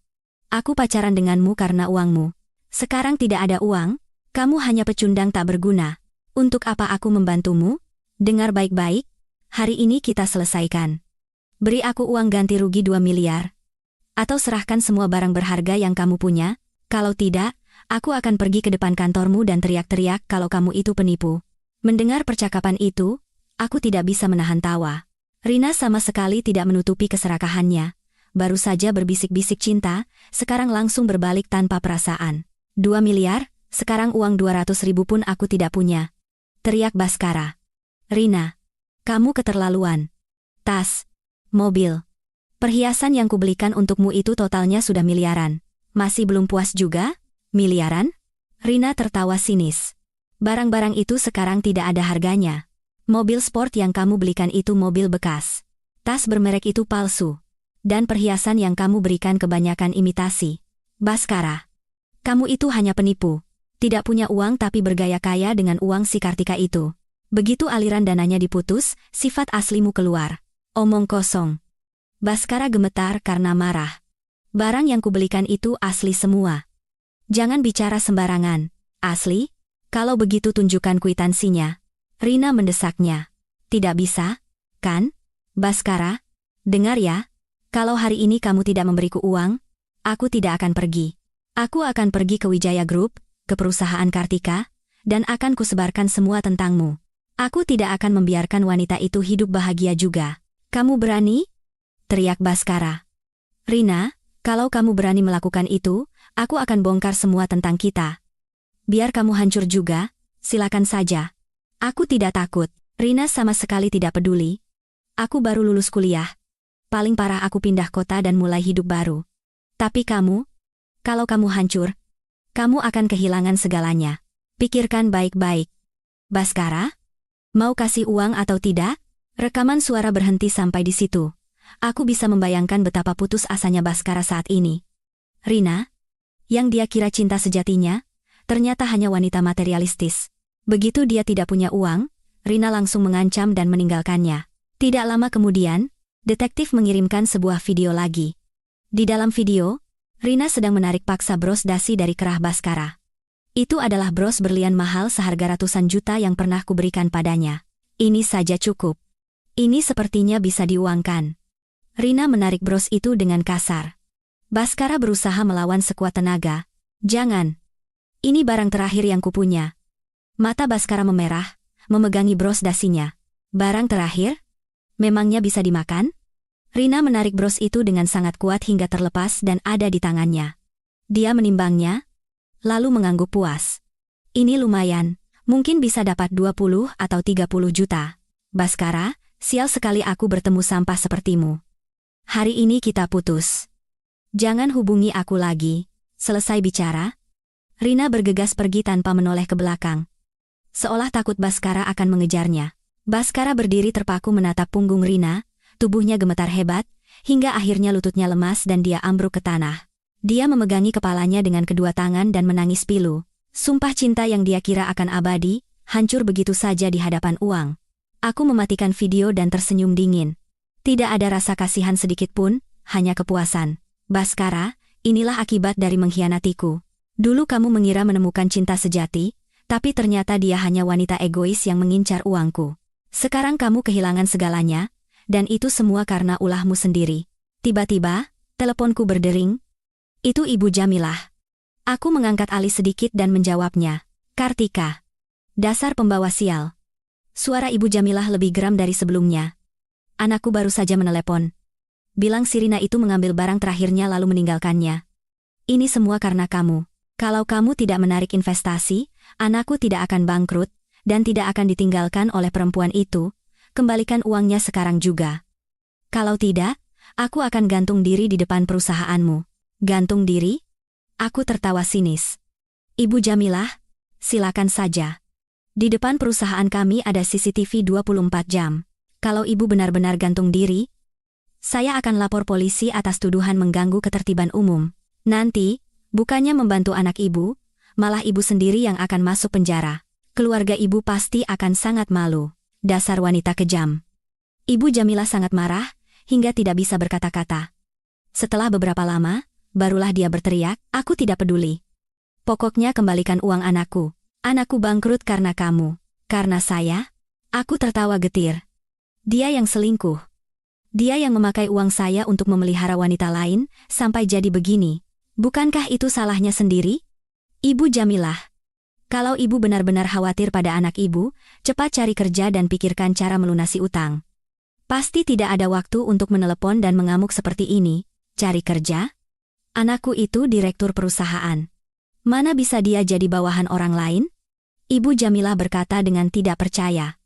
Aku pacaran denganmu karena uangmu. Sekarang tidak ada uang, kamu hanya pecundang tak berguna. Untuk apa aku membantumu? Dengar baik-baik, hari ini kita selesaikan. Beri aku uang ganti rugi 2 miliar. Atau serahkan semua barang berharga yang kamu punya, kalau tidak, aku akan pergi ke depan kantormu dan teriak-teriak kalau kamu itu penipu. Mendengar percakapan itu, aku tidak bisa menahan tawa. Rina sama sekali tidak menutupi keserakahannya. Baru saja berbisik-bisik cinta, sekarang langsung berbalik tanpa perasaan. 2 miliar, sekarang uang 200.000 pun aku tidak punya. Teriak Baskara. Rina, kamu keterlaluan. Tas, mobil, perhiasan yang kubelikan untukmu itu totalnya sudah miliaran. Masih belum puas juga? Miliaran? Rina tertawa sinis. Barang-barang itu sekarang tidak ada harganya. Mobil sport yang kamu belikan itu mobil bekas. Tas bermerek itu palsu. Dan perhiasan yang kamu berikan kebanyakan imitasi. Baskara, kamu itu hanya penipu. Tidak punya uang tapi bergaya kaya dengan uang si Kartika itu. Begitu aliran dananya diputus, sifat aslimu keluar. Omong kosong. Baskara gemetar karena marah. Barang yang kubelikan itu asli semua. Jangan bicara sembarangan. Asli? Kalau begitu tunjukkan kwitansinya. Rina mendesaknya. Tidak bisa, kan? Baskara, dengar ya. Kalau hari ini kamu tidak memberiku uang, aku tidak akan pergi. Aku akan pergi ke Wijaya Group, ke perusahaan Kartika, dan akan kusebarkan semua tentangmu. Aku tidak akan membiarkan wanita itu hidup bahagia juga. Kamu berani? Teriak Baskara. Rina, kalau kamu berani melakukan itu, aku akan bongkar semua tentang kita. Biar kamu hancur juga, silakan saja. Aku tidak takut. Rina sama sekali tidak peduli. Aku baru lulus kuliah. Paling parah aku pindah kota dan mulai hidup baru. Tapi kamu, kalau kamu hancur, kamu akan kehilangan segalanya. Pikirkan baik-baik. Baskara, mau kasih uang atau tidak? Rekaman suara berhenti sampai di situ. Aku bisa membayangkan betapa putus asanya Baskara saat ini. Rina, yang dia kira cinta sejatinya, ternyata hanya wanita materialistis. Begitu dia tidak punya uang, Rina langsung mengancam dan meninggalkannya. Tidak lama kemudian, detektif mengirimkan sebuah video lagi. Di dalam video, Rina sedang menarik paksa bros dasi dari kerah Baskara. Itu adalah bros berlian mahal seharga ratusan juta yang pernah kuberikan padanya. Ini saja cukup. Ini sepertinya bisa diuangkan. Rina menarik bros itu dengan kasar. Baskara berusaha melawan sekuat tenaga. Jangan. Ini barang terakhir yang kupunya. Mata Baskara memerah, memegangi bros dasinya. Barang terakhir? Memangnya bisa dimakan? Rina menarik bros itu dengan sangat kuat hingga terlepas dan ada di tangannya. Dia menimbangnya, lalu mengangguk puas. Ini lumayan, mungkin bisa dapat 20 atau 30 juta. Baskara, sial sekali aku bertemu sampah sepertimu. Hari ini kita putus. Jangan hubungi aku lagi. Selesai bicara, Rina bergegas pergi tanpa menoleh ke belakang. Seolah takut Baskara akan mengejarnya. Baskara berdiri terpaku menatap punggung Rina, tubuhnya gemetar hebat, hingga akhirnya lututnya lemas dan dia ambruk ke tanah. Dia memegangi kepalanya dengan kedua tangan dan menangis pilu. Sumpah cinta yang dia kira akan abadi, hancur begitu saja di hadapan uang. Aku mematikan video dan tersenyum dingin. Tidak ada rasa kasihan sedikit pun, hanya kepuasan. Baskara, inilah akibat dari mengkhianatiku. Dulu kamu mengira menemukan cinta sejati, tapi ternyata dia hanya wanita egois yang mengincar uangku. Sekarang kamu kehilangan segalanya, dan itu semua karena ulahmu sendiri. Tiba-tiba, teleponku berdering. Itu Ibu Jamilah. Aku mengangkat alis sedikit dan menjawabnya. Kartika. Dasar pembawa sial. Suara Ibu Jamilah lebih geram dari sebelumnya. Anakku baru saja menelepon. Bilang si Rina itu mengambil barang terakhirnya lalu meninggalkannya. Ini semua karena kamu. Kalau kamu tidak menarik investasi, anakku tidak akan bangkrut, dan tidak akan ditinggalkan oleh perempuan itu. Kembalikan uangnya sekarang juga. Kalau tidak, aku akan gantung diri di depan perusahaanmu. Gantung diri? Aku tertawa sinis. Ibu Jamilah, silakan saja. Di depan perusahaan kami ada CCTV 24 jam. Kalau ibu benar-benar gantung diri, saya akan lapor polisi atas tuduhan mengganggu ketertiban umum. Nanti, bukannya membantu anak ibu, malah ibu sendiri yang akan masuk penjara. Keluarga ibu pasti akan sangat malu. Dasar wanita kejam. Ibu Jamilah sangat marah, hingga tidak bisa berkata-kata. Setelah beberapa lama, barulah dia berteriak, aku tidak peduli. Pokoknya kembalikan uang anakku. Anakku bangkrut karena kamu. Karena saya? Aku tertawa getir. Dia yang selingkuh. Dia yang memakai uang saya untuk memelihara wanita lain, sampai jadi begini. Bukankah itu salahnya sendiri? Ibu Jamilah. Kalau ibu benar-benar khawatir pada anak ibu, cepat cari kerja dan pikirkan cara melunasi utang. Pasti tidak ada waktu untuk menelepon dan mengamuk seperti ini. Cari kerja? Anakku itu direktur perusahaan. Mana bisa dia jadi bawahan orang lain? Ibu Jamilah berkata dengan tidak percaya.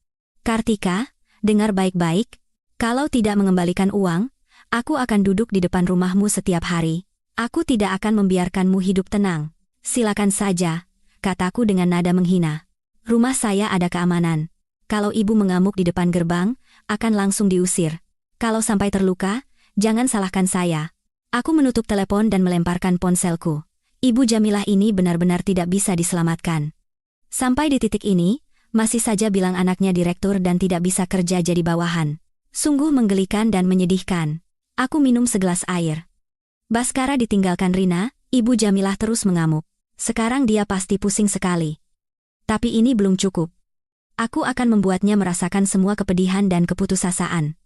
Kartika, dengar baik-baik. Kalau tidak mengembalikan uang, aku akan duduk di depan rumahmu setiap hari. Aku tidak akan membiarkanmu hidup tenang. Silakan saja. Kataku dengan nada menghina. Rumah saya ada keamanan. Kalau ibu mengamuk di depan gerbang, akan langsung diusir. Kalau sampai terluka, jangan salahkan saya. Aku menutup telepon dan melemparkan ponselku. Ibu Jamilah ini benar-benar tidak bisa diselamatkan. Sampai di titik ini, masih saja bilang anaknya direktur dan tidak bisa kerja jadi bawahan. Sungguh menggelikan dan menyedihkan. Aku minum segelas air. Baskara ditinggalkan Rina, Ibu Jamilah terus mengamuk. Sekarang dia pasti pusing sekali. Tapi ini belum cukup. Aku akan membuatnya merasakan semua kepedihan dan keputusasaan.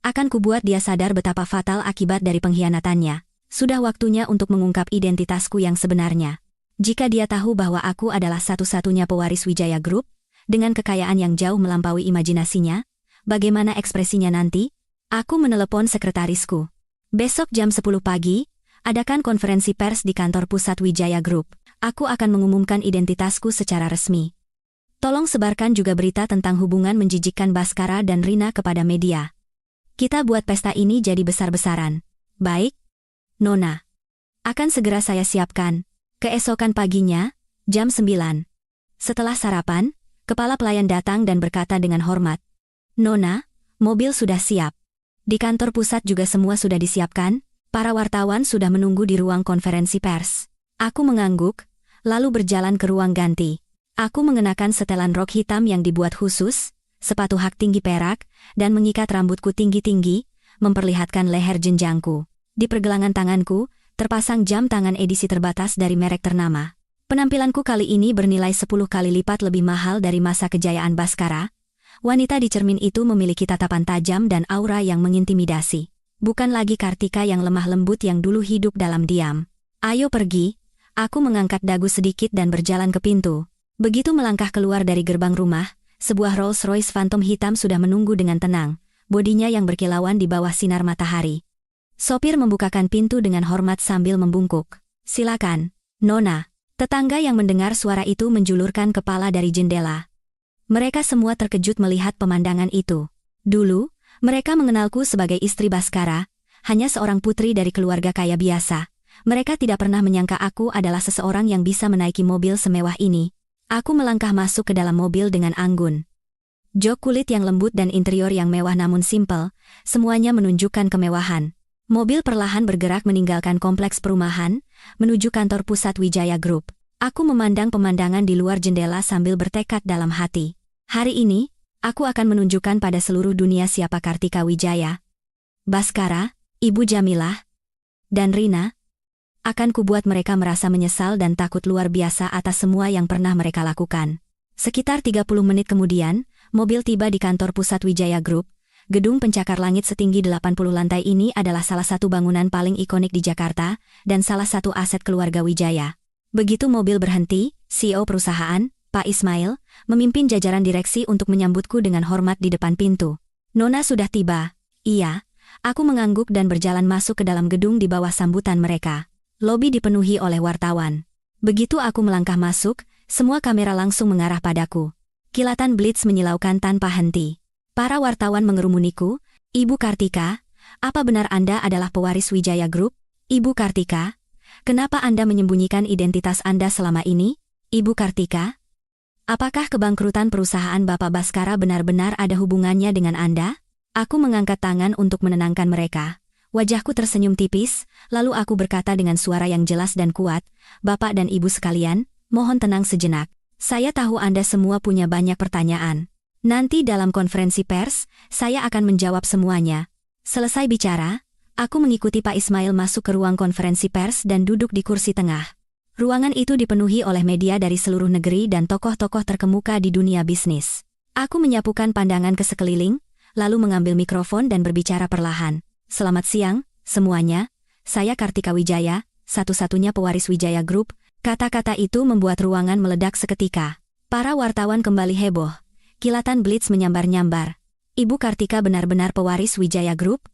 Akan kubuat dia sadar betapa fatal akibat dari pengkhianatannya. Sudah waktunya untuk mengungkap identitasku yang sebenarnya. Jika dia tahu bahwa aku adalah satu-satunya pewaris Wijaya Group, dengan kekayaan yang jauh melampaui imajinasinya, bagaimana ekspresinya nanti? Aku menelepon sekretarisku. Besok jam 10 pagi, adakan konferensi pers di kantor pusat Wijaya Group. Aku akan mengumumkan identitasku secara resmi. Tolong sebarkan juga berita tentang hubungan menjijikkan Baskara dan Rina kepada media. Kita buat pesta ini jadi besar-besaran. Baik? Nona. Akan segera saya siapkan. Keesokan paginya, jam 9. Setelah sarapan, kepala pelayan datang dan berkata dengan hormat. Nona, mobil sudah siap. Di kantor pusat juga semua sudah disiapkan, para wartawan sudah menunggu di ruang konferensi pers. Aku mengangguk, lalu berjalan ke ruang ganti. Aku mengenakan setelan rok hitam yang dibuat khusus, sepatu hak tinggi perak, dan mengikat rambutku tinggi-tinggi, memperlihatkan leher jenjangku. Di pergelangan tanganku, terpasang jam tangan edisi terbatas dari merek ternama. Penampilanku kali ini bernilai 10 kali lipat lebih mahal dari masa kejayaan Baskara. Wanita di cermin itu memiliki tatapan tajam dan aura yang mengintimidasi. Bukan lagi Kartika yang lemah lembut yang dulu hidup dalam diam. Ayo pergi. Aku mengangkat dagu sedikit dan berjalan ke pintu. Begitu melangkah keluar dari gerbang rumah, sebuah Rolls-Royce Phantom hitam sudah menunggu dengan tenang, bodinya yang berkilauan di bawah sinar matahari. Sopir membukakan pintu dengan hormat sambil membungkuk. Silakan, Nona. Tetangga yang mendengar suara itu menjulurkan kepala dari jendela. Mereka semua terkejut melihat pemandangan itu. Dulu, mereka mengenalku sebagai istri Baskara, hanya seorang putri dari keluarga kaya biasa. Mereka tidak pernah menyangka aku adalah seseorang yang bisa menaiki mobil semewah ini. Aku melangkah masuk ke dalam mobil dengan anggun. Jok kulit yang lembut dan interior yang mewah namun simpel, semuanya menunjukkan kemewahan. Mobil perlahan bergerak meninggalkan kompleks perumahan, menuju kantor pusat Wijaya Group. Aku memandang pemandangan di luar jendela sambil bertekad dalam hati. Hari ini, aku akan menunjukkan pada seluruh dunia siapa Kartika Wijaya, Bhaskara, Ibu Jamilah, dan Rina. Akan kubuat mereka merasa menyesal dan takut luar biasa atas semua yang pernah mereka lakukan. Sekitar 30 menit kemudian, mobil tiba di kantor pusat Wijaya Group. Gedung pencakar langit setinggi 80 lantai ini adalah salah satu bangunan paling ikonik di Jakarta dan salah satu aset keluarga Wijaya. Begitu mobil berhenti, CEO perusahaan, Pak Ismail, memimpin jajaran direksi untuk menyambutku dengan hormat di depan pintu. Nona sudah tiba. Iya, aku mengangguk dan berjalan masuk ke dalam gedung di bawah sambutan mereka. Lobi dipenuhi oleh wartawan. Begitu aku melangkah masuk, semua kamera langsung mengarah padaku. Kilatan blitz menyilaukan tanpa henti. Para wartawan mengerumuniku, "Ibu Kartika, apa benar Anda adalah pewaris Wijaya Group? Ibu Kartika, kenapa Anda menyembunyikan identitas Anda selama ini? Ibu Kartika, apakah kebangkrutan perusahaan Bapak Bhaskara benar-benar ada hubungannya dengan Anda?" Aku mengangkat tangan untuk menenangkan mereka. Wajahku tersenyum tipis, lalu aku berkata dengan suara yang jelas dan kuat, "Bapak dan Ibu sekalian, mohon tenang sejenak. Saya tahu Anda semua punya banyak pertanyaan. Nanti dalam konferensi pers, saya akan menjawab semuanya." Selesai bicara, aku mengikuti Pak Ismail masuk ke ruang konferensi pers dan duduk di kursi tengah. Ruangan itu dipenuhi oleh media dari seluruh negeri dan tokoh-tokoh terkemuka di dunia bisnis. Aku menyapukan pandangan ke sekeliling, lalu mengambil mikrofon dan berbicara perlahan. "Selamat siang, semuanya. Saya Kartika Wijaya, satu-satunya pewaris Wijaya Group." Kata-kata itu membuat ruangan meledak seketika. Para wartawan kembali heboh. Kilatan blitz menyambar-nyambar. "Ibu Kartika benar-benar pewaris Wijaya Group?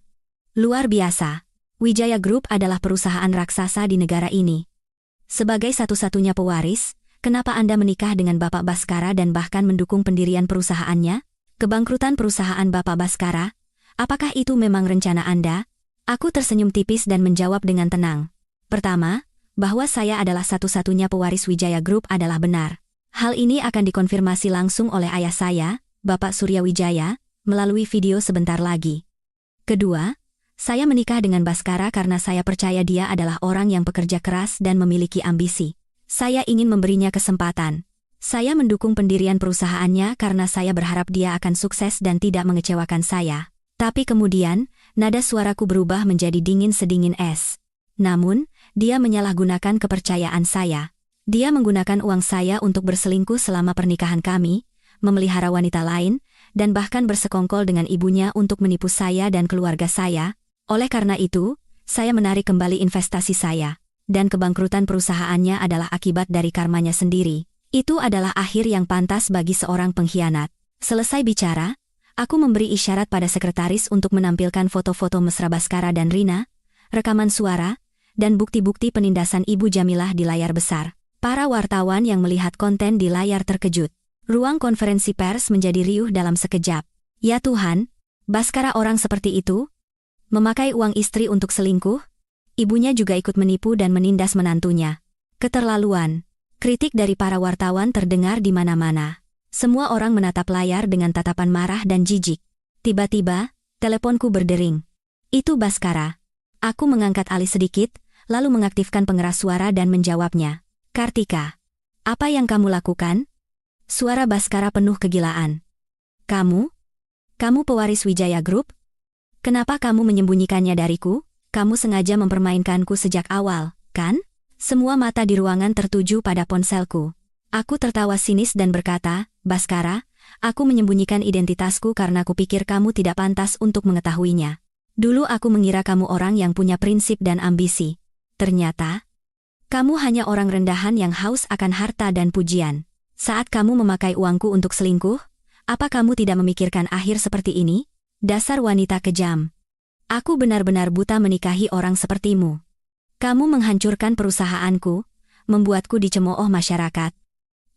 Luar biasa. Wijaya Group adalah perusahaan raksasa di negara ini. Sebagai satu-satunya pewaris, kenapa Anda menikah dengan Bapak Bhaskara dan bahkan mendukung pendirian perusahaannya? Kebangkrutan perusahaan Bapak Bhaskara, apakah itu memang rencana Anda?" Aku tersenyum tipis dan menjawab dengan tenang. Pertama, bahwa saya adalah satu-satunya pewaris Wijaya Group adalah benar. Hal ini akan dikonfirmasi langsung oleh ayah saya, Bapak Surya Wijaya, melalui video sebentar lagi. Kedua, saya menikah dengan Bhaskara karena saya percaya dia adalah orang yang pekerja keras dan memiliki ambisi. Saya ingin memberinya kesempatan. Saya mendukung pendirian perusahaannya karena saya berharap dia akan sukses dan tidak mengecewakan saya. Tapi kemudian, nada suaraku berubah menjadi dingin sedingin es. Namun, dia menyalahgunakan kepercayaan saya. Dia menggunakan uang saya untuk berselingkuh selama pernikahan kami, memelihara wanita lain, dan bahkan bersekongkol dengan ibunya untuk menipu saya dan keluarga saya. Oleh karena itu, saya menarik kembali investasi saya. Dan kebangkrutan perusahaannya adalah akibat dari karmanya sendiri. Itu adalah akhir yang pantas bagi seorang pengkhianat. Selesai bicara, aku memberi isyarat pada sekretaris untuk menampilkan foto-foto mesra Bhaskara dan Rina, rekaman suara, dan bukti-bukti penindasan Ibu Jamilah di layar besar. Para wartawan yang melihat konten di layar terkejut. Ruang konferensi pers menjadi riuh dalam sekejap. Ya Tuhan, Bhaskara orang seperti itu? Memakai uang istri untuk selingkuh? Ibunya juga ikut menipu dan menindas menantunya. Keterlaluan. Kritik dari para wartawan terdengar di mana-mana. Semua orang menatap layar dengan tatapan marah dan jijik. Tiba-tiba, teleponku berdering. Itu Bhaskara. Aku mengangkat alih sedikit, lalu mengaktifkan pengeras suara dan menjawabnya. "Kartika, apa yang kamu lakukan?" Suara Bhaskara penuh kegilaan. Kamu pewaris Wijaya Group? Kenapa kamu menyembunyikannya dariku? Kamu sengaja mempermainkanku sejak awal, kan?" Semua mata di ruangan tertuju pada ponselku. Aku tertawa sinis dan berkata, "Bhaskara, aku menyembunyikan identitasku karena kupikir kamu tidak pantas untuk mengetahuinya. Dulu aku mengira kamu orang yang punya prinsip dan ambisi. Ternyata, kamu hanya orang rendahan yang haus akan harta dan pujian. Saat kamu memakai uangku untuk selingkuh, apa kamu tidak memikirkan akhir seperti ini? Dasar wanita kejam. Aku benar-benar buta menikahi orang sepertimu. Kamu menghancurkan perusahaanku, membuatku dicemooh masyarakat.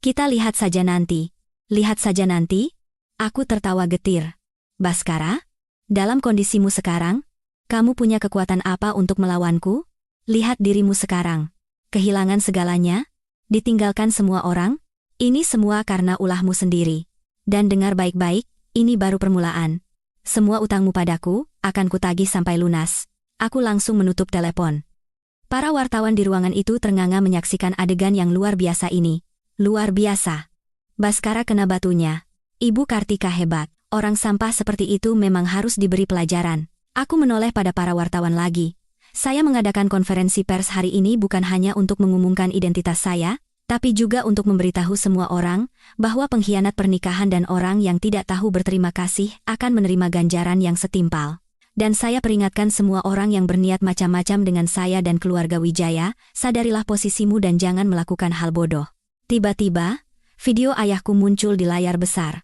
Kita lihat saja nanti. Lihat saja nanti?" Aku tertawa getir. "Bhaskara, dalam kondisimu sekarang, kamu punya kekuatan apa untuk melawanku? Lihat dirimu sekarang. Kehilangan segalanya, ditinggalkan semua orang. Ini semua karena ulahmu sendiri. Dan dengar baik-baik, ini baru permulaan. Semua utangmu padaku akan kutagih sampai lunas." Aku langsung menutup telepon. Para wartawan di ruangan itu ternganga menyaksikan adegan yang luar biasa ini. Luar biasa. Baskara kena batunya. Ibu Kartika hebat. Orang sampah seperti itu memang harus diberi pelajaran. Aku menoleh pada para wartawan lagi. Saya mengadakan konferensi pers hari ini bukan hanya untuk mengumumkan identitas saya, tapi juga untuk memberitahu semua orang bahwa pengkhianat pernikahan dan orang yang tidak tahu berterima kasih akan menerima ganjaran yang setimpal. Dan saya peringatkan semua orang yang berniat macam-macam dengan saya dan keluarga Wijaya, sadarilah posisimu dan jangan melakukan hal bodoh. Tiba-tiba, video ayahku muncul di layar besar.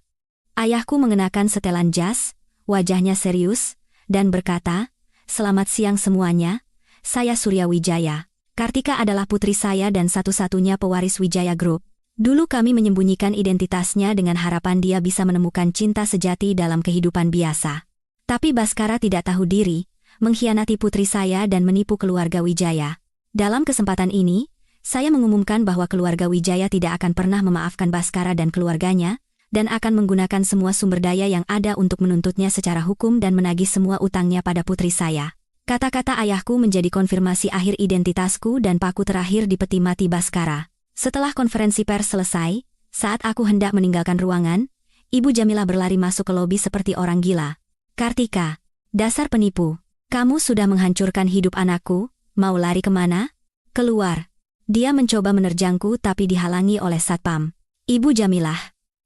Ayahku mengenakan setelan jas, wajahnya serius, dan berkata, "Selamat siang semuanya, saya Surya Wijaya. Kartika adalah putri saya dan satu-satunya pewaris Wijaya Group. Dulu kami menyembunyikan identitasnya dengan harapan dia bisa menemukan cinta sejati dalam kehidupan biasa. Tapi Baskara tidak tahu diri, mengkhianati putri saya dan menipu keluarga Wijaya. Dalam kesempatan ini, saya mengumumkan bahwa keluarga Wijaya tidak akan pernah memaafkan Baskara dan keluarganya, dan akan menggunakan semua sumber daya yang ada untuk menuntutnya secara hukum dan menagih semua utangnya pada putri saya." Kata-kata ayahku menjadi konfirmasi akhir identitasku dan paku terakhir di peti mati Baskara. Setelah konferensi pers selesai, saat aku hendak meninggalkan ruangan, Ibu Jamila berlari masuk ke lobi seperti orang gila. "Kartika, dasar penipu. Kamu sudah menghancurkan hidup anakku, mau lari kemana? Keluar." Dia mencoba menerjangku tapi dihalangi oleh Satpam. "Ibu Jamilah,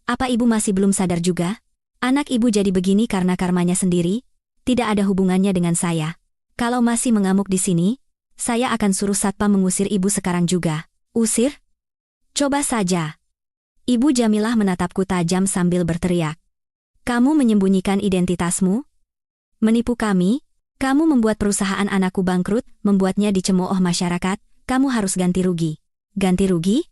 apa ibu masih belum sadar juga? Anak ibu jadi begini karena karmanya sendiri, tidak ada hubungannya dengan saya. Kalau masih mengamuk di sini, saya akan suruh Satpam mengusir ibu sekarang juga." "Usir? Coba saja." Ibu Jamilah menatapku tajam sambil berteriak. "Kamu menyembunyikan identitasmu? Menipu kami? Kamu membuat perusahaan anakku bangkrut, membuatnya dicemooh masyarakat, kamu harus ganti rugi." "Ganti rugi?"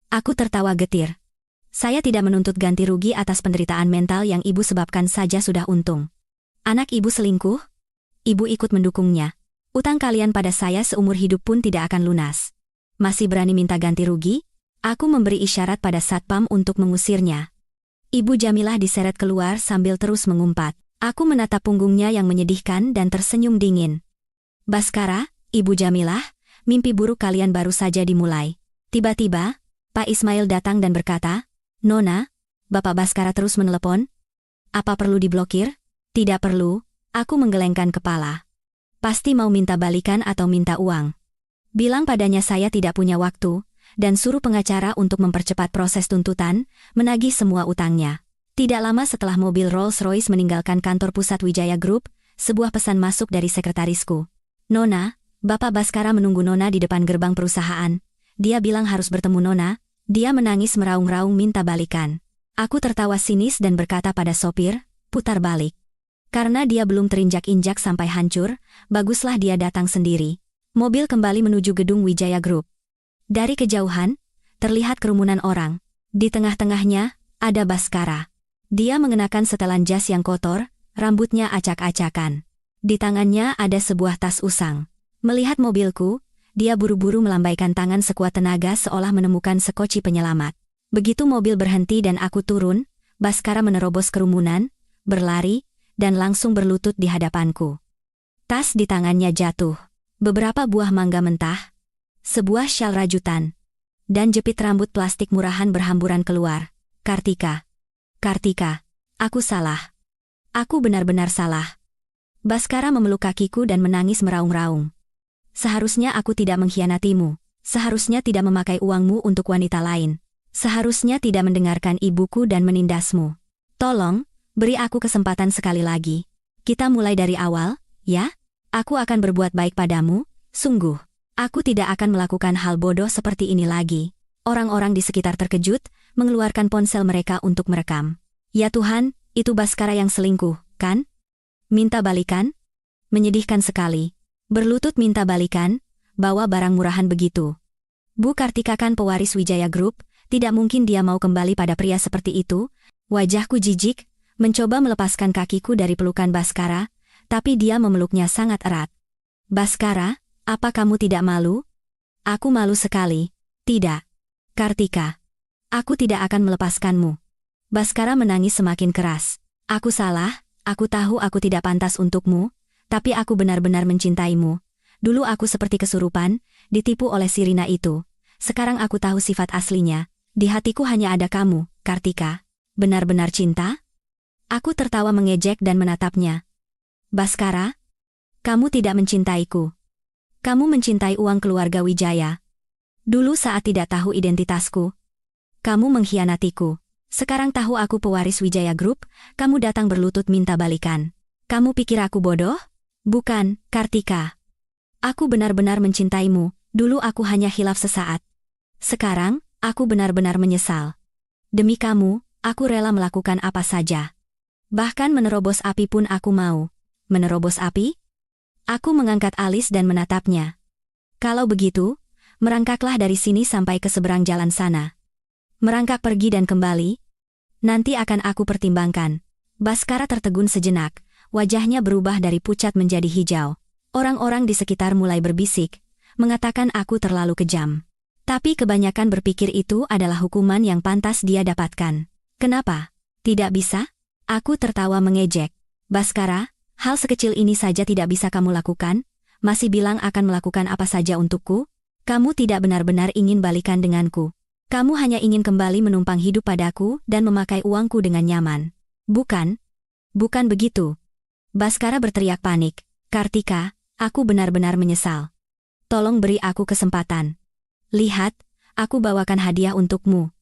Aku tertawa getir. "Saya tidak menuntut ganti rugi atas penderitaan mental yang ibu sebabkan saja sudah untung. Anak ibu selingkuh? Ibu ikut mendukungnya. Utang kalian pada saya seumur hidup pun tidak akan lunas. Masih berani minta ganti rugi?" Aku memberi isyarat pada Satpam untuk mengusirnya. Ibu Jamilah diseret keluar sambil terus mengumpat. Aku menatap punggungnya yang menyedihkan dan tersenyum dingin. "Baskara, Ibu Jamilah, mimpi buruk kalian baru saja dimulai." Tiba-tiba, Pak Ismail datang dan berkata, "Nona, Bapak Baskara terus menelepon. Apa perlu diblokir?" "Tidak perlu." Aku menggelengkan kepala. "Pasti mau minta balikan atau minta uang. Bilang padanya saya tidak punya waktu, dan suruh pengacara untuk mempercepat proses tuntutan, menagih semua utangnya." Tidak lama setelah mobil Rolls-Royce meninggalkan kantor pusat Wijaya Group, sebuah pesan masuk dari sekretarisku. "Nona, Bapak Baskara menunggu Nona di depan gerbang perusahaan. Dia bilang harus bertemu Nona." Dia menangis meraung-raung minta balikan. Aku tertawa sinis dan berkata pada sopir, "Putar balik." Karena dia belum terinjak-injak sampai hancur, baguslah dia datang sendiri. Mobil kembali menuju gedung Wijaya Group. Dari kejauhan, terlihat kerumunan orang. Di tengah-tengahnya, ada Baskara. Dia mengenakan setelan jas yang kotor, rambutnya acak-acakan. Di tangannya ada sebuah tas usang. Melihat mobilku, dia buru-buru melambaikan tangan sekuat tenaga seolah menemukan sekoci penyelamat. Begitu mobil berhenti dan aku turun, Baskara menerobos kerumunan, berlari, dan langsung berlutut di hadapanku. Tas di tangannya jatuh. Beberapa buah mangga mentah, sebuah syal rajutan, dan jepit rambut plastik murahan berhamburan keluar. "Kartika. Kartika. Aku salah. Aku benar-benar salah." Baskara memeluk kakiku dan menangis meraung-raung. "Seharusnya aku tidak mengkhianatimu. Seharusnya tidak memakai uangmu untuk wanita lain. Seharusnya tidak mendengarkan ibuku dan menindasmu. Tolong, beri aku kesempatan sekali lagi. Kita mulai dari awal, ya? Aku akan berbuat baik padamu, sungguh. Aku tidak akan melakukan hal bodoh seperti ini lagi." Orang-orang di sekitar terkejut, mengeluarkan ponsel mereka untuk merekam. "Ya Tuhan, itu Baskara yang selingkuh, kan? Minta balikan? Menyedihkan sekali. Berlutut minta balikan, bawa barang murahan begitu. Bu Kartika kan pewaris Wijaya Group, tidak mungkin dia mau kembali pada pria seperti itu." Wajahku jijik, mencoba melepaskan kakiku dari pelukan Baskara, tapi dia memeluknya sangat erat. "Baskara, apa kamu tidak malu?" "Aku malu sekali." "Tidak. Kartika. Aku tidak akan melepaskanmu." Baskara menangis semakin keras. "Aku salah, aku tahu aku tidak pantas untukmu, tapi aku benar-benar mencintaimu. Dulu aku seperti kesurupan, ditipu oleh si Rina itu. Sekarang aku tahu sifat aslinya. Di hatiku hanya ada kamu, Kartika. Benar-benar cinta? Aku tertawa mengejek dan menatapnya. Baskara, kamu tidak mencintaiku. Kamu mencintai uang keluarga Wijaya. Dulu saat tidak tahu identitasku, kamu mengkhianatiku. Sekarang tahu aku pewaris Wijaya Group, kamu datang berlutut minta balikan. Kamu pikir aku bodoh? Bukan, Kartika. Aku benar-benar mencintaimu, dulu aku hanya khilaf sesaat. Sekarang, aku benar-benar menyesal. Demi kamu, aku rela melakukan apa saja. Bahkan menerobos api pun aku mau. Menerobos api? Aku mengangkat alis dan menatapnya. Kalau begitu, merangkaklah dari sini sampai ke seberang jalan sana. Merangkak pergi dan kembali, nanti akan aku pertimbangkan. Baskara tertegun sejenak, wajahnya berubah dari pucat menjadi hijau. Orang-orang di sekitar mulai berbisik, mengatakan aku terlalu kejam. Tapi kebanyakan berpikir itu adalah hukuman yang pantas dia dapatkan. Kenapa? Tidak bisa? Aku tertawa mengejek. Baskara, hal sekecil ini saja tidak bisa kamu lakukan? Masih bilang akan melakukan apa saja untukku? Kamu tidak benar-benar ingin balikan denganku. Kamu hanya ingin kembali menumpang hidup padaku dan memakai uangku dengan nyaman. Bukan? Bukan begitu. Baskara berteriak panik. Kartika, aku benar-benar menyesal. Tolong beri aku kesempatan. Lihat, aku bawakan hadiah untukmu.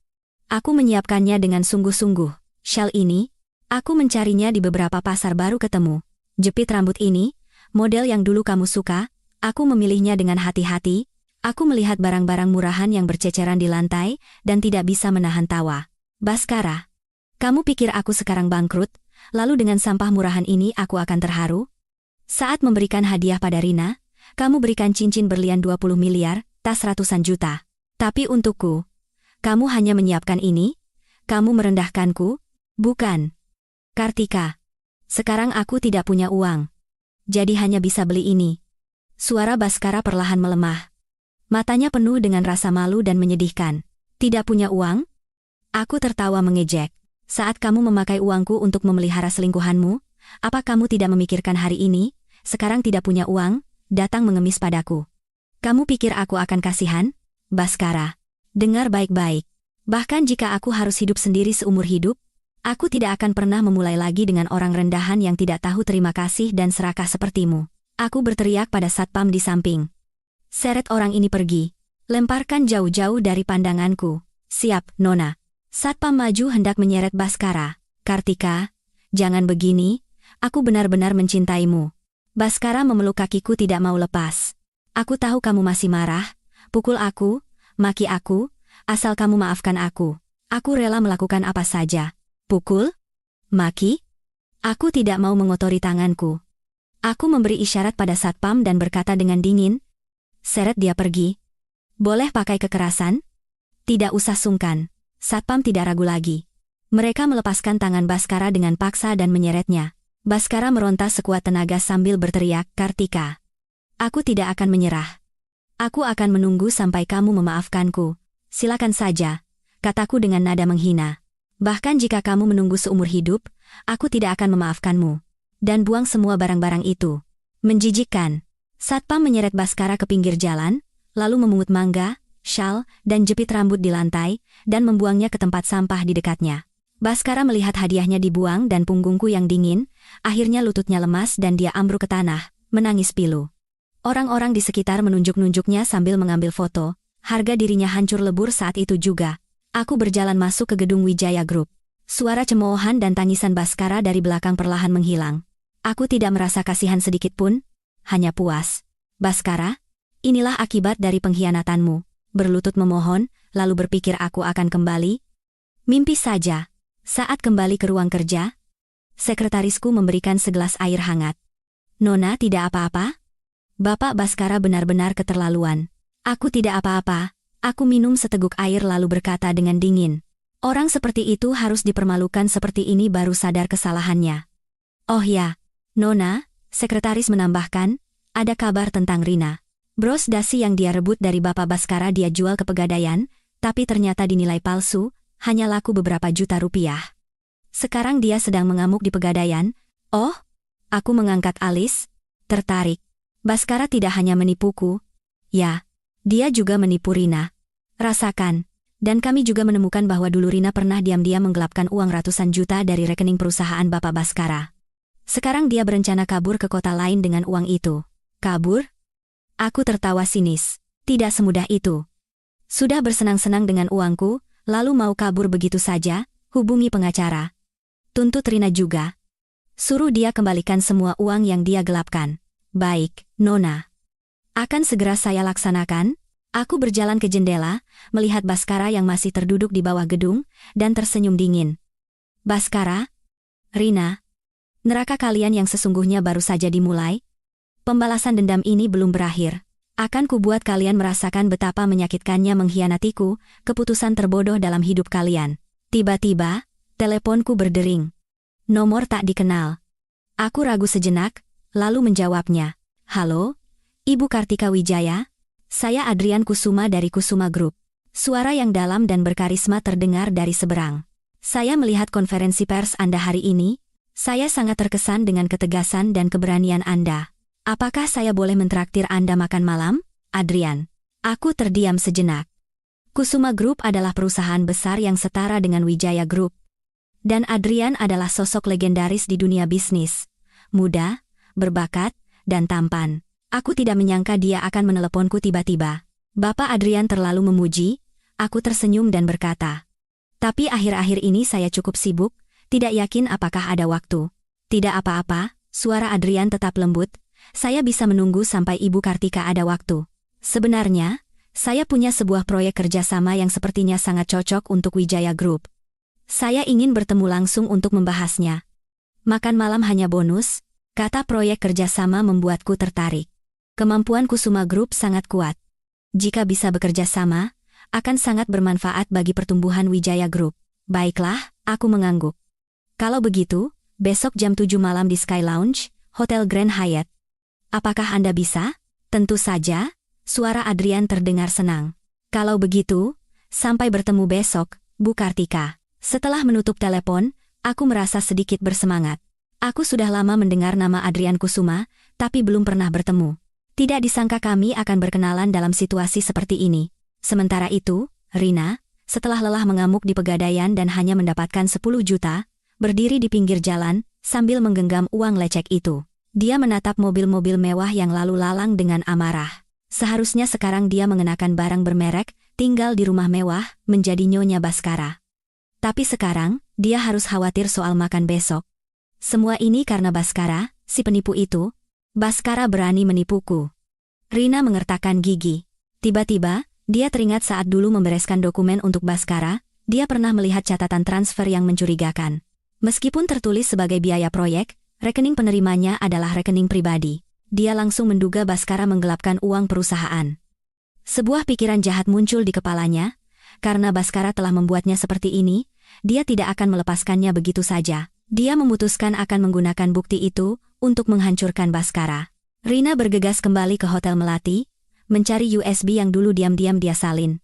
Aku menyiapkannya dengan sungguh-sungguh. Shawl ini, aku mencarinya di beberapa pasar baru ketemu. Jepit rambut ini, model yang dulu kamu suka, aku memilihnya dengan hati-hati. Aku melihat barang-barang murahan yang berceceran di lantai, dan tidak bisa menahan tawa. Baskara, kamu pikir aku sekarang bangkrut, lalu dengan sampah murahan ini aku akan terharu? Saat memberikan hadiah pada Rina, kamu berikan cincin berlian 20 miliar, tas ratusan juta. Tapi untukku, kamu hanya menyiapkan ini? Kamu merendahkanku? Bukan. Kartika, sekarang aku tidak punya uang. Jadi hanya bisa beli ini. Suara Baskara perlahan melemah. Matanya penuh dengan rasa malu dan menyedihkan. Tidak punya uang? Aku tertawa mengejek. Saat kamu memakai uangku untuk memelihara selingkuhanmu, apa kamu tidak memikirkan hari ini, sekarang tidak punya uang, datang mengemis padaku? Kamu pikir aku akan kasihan? Baskara, dengar baik-baik. Bahkan jika aku harus hidup sendiri seumur hidup, aku tidak akan pernah memulai lagi dengan orang rendahan yang tidak tahu terima kasih dan serakah sepertimu. Aku berteriak pada satpam di samping. Seret orang ini pergi. Lemparkan jauh-jauh dari pandanganku. Siap, Nona. Satpam maju hendak menyeret Baskara. Kartika, jangan begini, aku benar-benar mencintaimu. Baskara memeluk kakiku tidak mau lepas. Aku tahu kamu masih marah, pukul aku, maki aku, asal kamu maafkan aku. Aku rela melakukan apa saja. Pukul? Maki? Aku tidak mau mengotori tanganku. Aku memberi isyarat pada satpam dan berkata dengan dingin, seret dia pergi. Boleh pakai kekerasan? Tidak usah sungkan. Satpam tidak ragu lagi. Mereka melepaskan tangan Baskara dengan paksa dan menyeretnya. Baskara meronta sekuat tenaga sambil berteriak, Kartika. Aku tidak akan menyerah. Aku akan menunggu sampai kamu memaafkanku. Silakan saja, kataku dengan nada menghina. Bahkan jika kamu menunggu seumur hidup, aku tidak akan memaafkanmu. Dan buang semua barang-barang itu. Menjijikkan. Satpam menyeret Baskara ke pinggir jalan, lalu memungut mangga, syal, dan jepit rambut di lantai, dan membuangnya ke tempat sampah di dekatnya. Baskara melihat hadiahnya dibuang dan punggungku yang dingin, akhirnya lututnya lemas dan dia ambruk ke tanah, menangis pilu. Orang-orang di sekitar menunjuk-nunjuknya sambil mengambil foto, harga dirinya hancur lebur saat itu juga. Aku berjalan masuk ke gedung Wijaya Group. Suara cemoohan dan tangisan Baskara dari belakang perlahan menghilang. Aku tidak merasa kasihan sedikit pun, hanya puas. Baskara, inilah akibat dari pengkhianatanmu. Berlutut memohon, lalu berpikir aku akan kembali. Mimpi saja. Saat kembali ke ruang kerja, sekretarisku memberikan segelas air hangat. Nona tidak apa-apa? Bapak Baskara benar-benar keterlaluan. Aku tidak apa-apa. Aku minum seteguk air lalu berkata dengan dingin. Orang seperti itu harus dipermalukan seperti ini baru sadar kesalahannya. Oh ya, Nona, sekretaris menambahkan, ada kabar tentang Rina. Bros dasi yang dia rebut dari Bapak Baskara dia jual ke Pegadaian, tapi ternyata dinilai palsu, hanya laku beberapa juta rupiah. Sekarang dia sedang mengamuk di Pegadaian. Oh? Aku mengangkat alis, tertarik. Baskara tidak hanya menipuku. Ya, dia juga menipu Rina. Rasakan. Dan kami juga menemukan bahwa dulu Rina pernah diam-diam menggelapkan uang ratusan juta dari rekening perusahaan Bapak Baskara. Sekarang dia berencana kabur ke kota lain dengan uang itu. Kabur? Aku tertawa sinis. Tidak semudah itu. Sudah bersenang-senang dengan uangku, lalu mau kabur begitu saja? Hubungi pengacara. Tuntut Rina juga. Suruh dia kembalikan semua uang yang dia gelapkan. Baik, Nona. Akan segera saya laksanakan. Aku berjalan ke jendela, melihat Baskara yang masih terduduk di bawah gedung, dan tersenyum dingin. Baskara? Rina? Neraka kalian yang sesungguhnya baru saja dimulai? Pembalasan dendam ini belum berakhir. Akan kubuat kalian merasakan betapa menyakitkannya mengkhianatiku, keputusan terbodoh dalam hidup kalian. Tiba-tiba, teleponku berdering. Nomor tak dikenal. Aku ragu sejenak, lalu menjawabnya. Halo? Ibu Kartika Wijaya? Saya Adrian Kusuma dari Kusuma Group. Suara yang dalam dan berkarisma terdengar dari seberang. Saya melihat konferensi pers Anda hari ini. Saya sangat terkesan dengan ketegasan dan keberanian Anda. Apakah saya boleh mentraktir Anda makan malam, Adrian? Aku terdiam sejenak. Kusuma Group adalah perusahaan besar yang setara dengan Wijaya Group. Dan Adrian adalah sosok legendaris di dunia bisnis. Muda, berbakat, dan tampan. Aku tidak menyangka dia akan meneleponku tiba-tiba. Bapak Adrian terlalu memuji. Aku tersenyum dan berkata. Tapi akhir-akhir ini saya cukup sibuk, tidak yakin apakah ada waktu. Tidak apa-apa, suara Adrian tetap lembut. Saya bisa menunggu sampai Ibu Kartika ada waktu. Sebenarnya, saya punya sebuah proyek kerjasama yang sepertinya sangat cocok untuk Wijaya Group. Saya ingin bertemu langsung untuk membahasnya. Makan malam hanya bonus, kata proyek kerjasama membuatku tertarik. Kemampuan Kusuma Group sangat kuat. Jika bisa bekerja sama, akan sangat bermanfaat bagi pertumbuhan Wijaya Group. Baiklah, aku mengangguk. Kalau begitu, besok jam 7 malam di Sky Lounge, Hotel Grand Hyatt. Apakah Anda bisa? Tentu saja, suara Adrian terdengar senang. Kalau begitu, sampai bertemu besok, Bu Kartika. Setelah menutup telepon, aku merasa sedikit bersemangat. Aku sudah lama mendengar nama Adrian Kusuma, tapi belum pernah bertemu. Tidak disangka kami akan berkenalan dalam situasi seperti ini. Sementara itu, Rina, setelah lelah mengamuk di Pegadaian dan hanya mendapatkan 10 juta, berdiri di pinggir jalan, sambil menggenggam uang lecek itu. Dia menatap mobil-mobil mewah yang lalu lalang dengan amarah. Seharusnya sekarang dia mengenakan barang bermerek, tinggal di rumah mewah, menjadi Nyonya Baskara. Tapi sekarang, dia harus khawatir soal makan besok. Semua ini karena Baskara, si penipu itu. Baskara berani menipuku. Rina mengertakkan gigi. Tiba-tiba, dia teringat saat dulu membereskan dokumen untuk Baskara, dia pernah melihat catatan transfer yang mencurigakan. Meskipun tertulis sebagai biaya proyek, rekening penerimanya adalah rekening pribadi. Dia langsung menduga Baskara menggelapkan uang perusahaan. Sebuah pikiran jahat muncul di kepalanya. Karena Baskara telah membuatnya seperti ini, dia tidak akan melepaskannya begitu saja. Dia memutuskan akan menggunakan bukti itu untuk menghancurkan Baskara. Rina bergegas kembali ke Hotel Melati, mencari USB yang dulu diam-diam dia salin.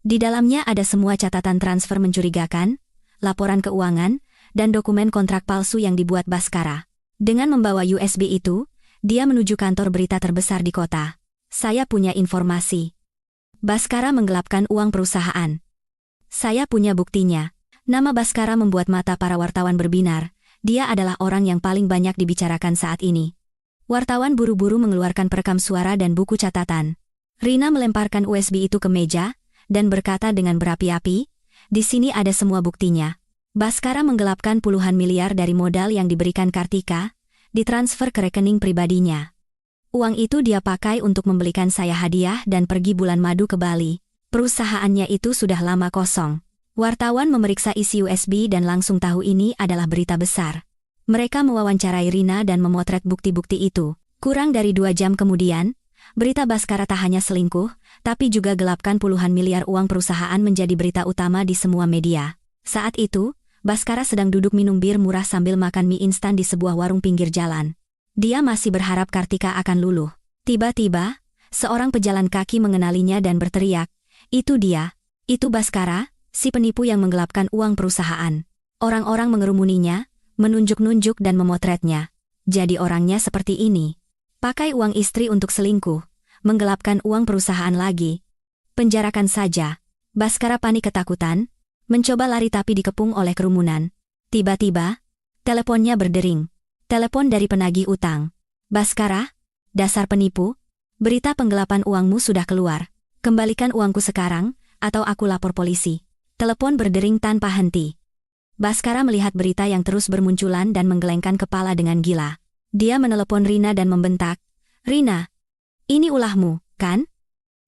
Di dalamnya ada semua catatan transfer mencurigakan, laporan keuangan, dan dokumen kontrak palsu yang dibuat Baskara. Dengan membawa USB itu, dia menuju kantor berita terbesar di kota. Saya punya informasi. Baskara menggelapkan uang perusahaan. Saya punya buktinya. Nama Baskara membuat mata para wartawan berbinar. Dia adalah orang yang paling banyak dibicarakan saat ini. Wartawan buru-buru mengeluarkan perekam suara dan buku catatan. Rina melemparkan USB itu ke meja, dan berkata dengan berapi-api, di sini ada semua buktinya. Baskara menggelapkan puluhan miliar dari modal yang diberikan Kartika, ditransfer ke rekening pribadinya. Uang itu dia pakai untuk membelikan saya hadiah dan pergi bulan madu ke Bali. Perusahaannya itu sudah lama kosong. Wartawan memeriksa isi USB dan langsung tahu ini adalah berita besar. Mereka mewawancarai Rina dan memotret bukti-bukti itu. Kurang dari 2 jam kemudian, berita Baskara tak hanya selingkuh, tapi juga gelapkan puluhan miliar uang perusahaan menjadi berita utama di semua media. Saat itu, Baskara sedang duduk minum bir murah sambil makan mie instan di sebuah warung pinggir jalan. Dia masih berharap Kartika akan luluh. Tiba-tiba, seorang pejalan kaki mengenalinya dan berteriak, "Itu dia, itu Baskara, si penipu yang menggelapkan uang perusahaan." Orang-orang mengerumuninya, menunjuk-nunjuk dan memotretnya. Jadi orangnya seperti ini. Pakai uang istri untuk selingkuh, menggelapkan uang perusahaan lagi. Penjarakan saja. Baskara panik ketakutan, mencoba lari tapi dikepung oleh kerumunan. Tiba-tiba, teleponnya berdering. Telepon dari penagih utang. Baskara, dasar penipu, berita penggelapan uangmu sudah keluar. Kembalikan uangku sekarang, atau aku lapor polisi. Telepon berdering tanpa henti. Baskara melihat berita yang terus bermunculan dan menggelengkan kepala dengan gila. Dia menelepon Rina dan membentak, "Rina, ini ulahmu, kan?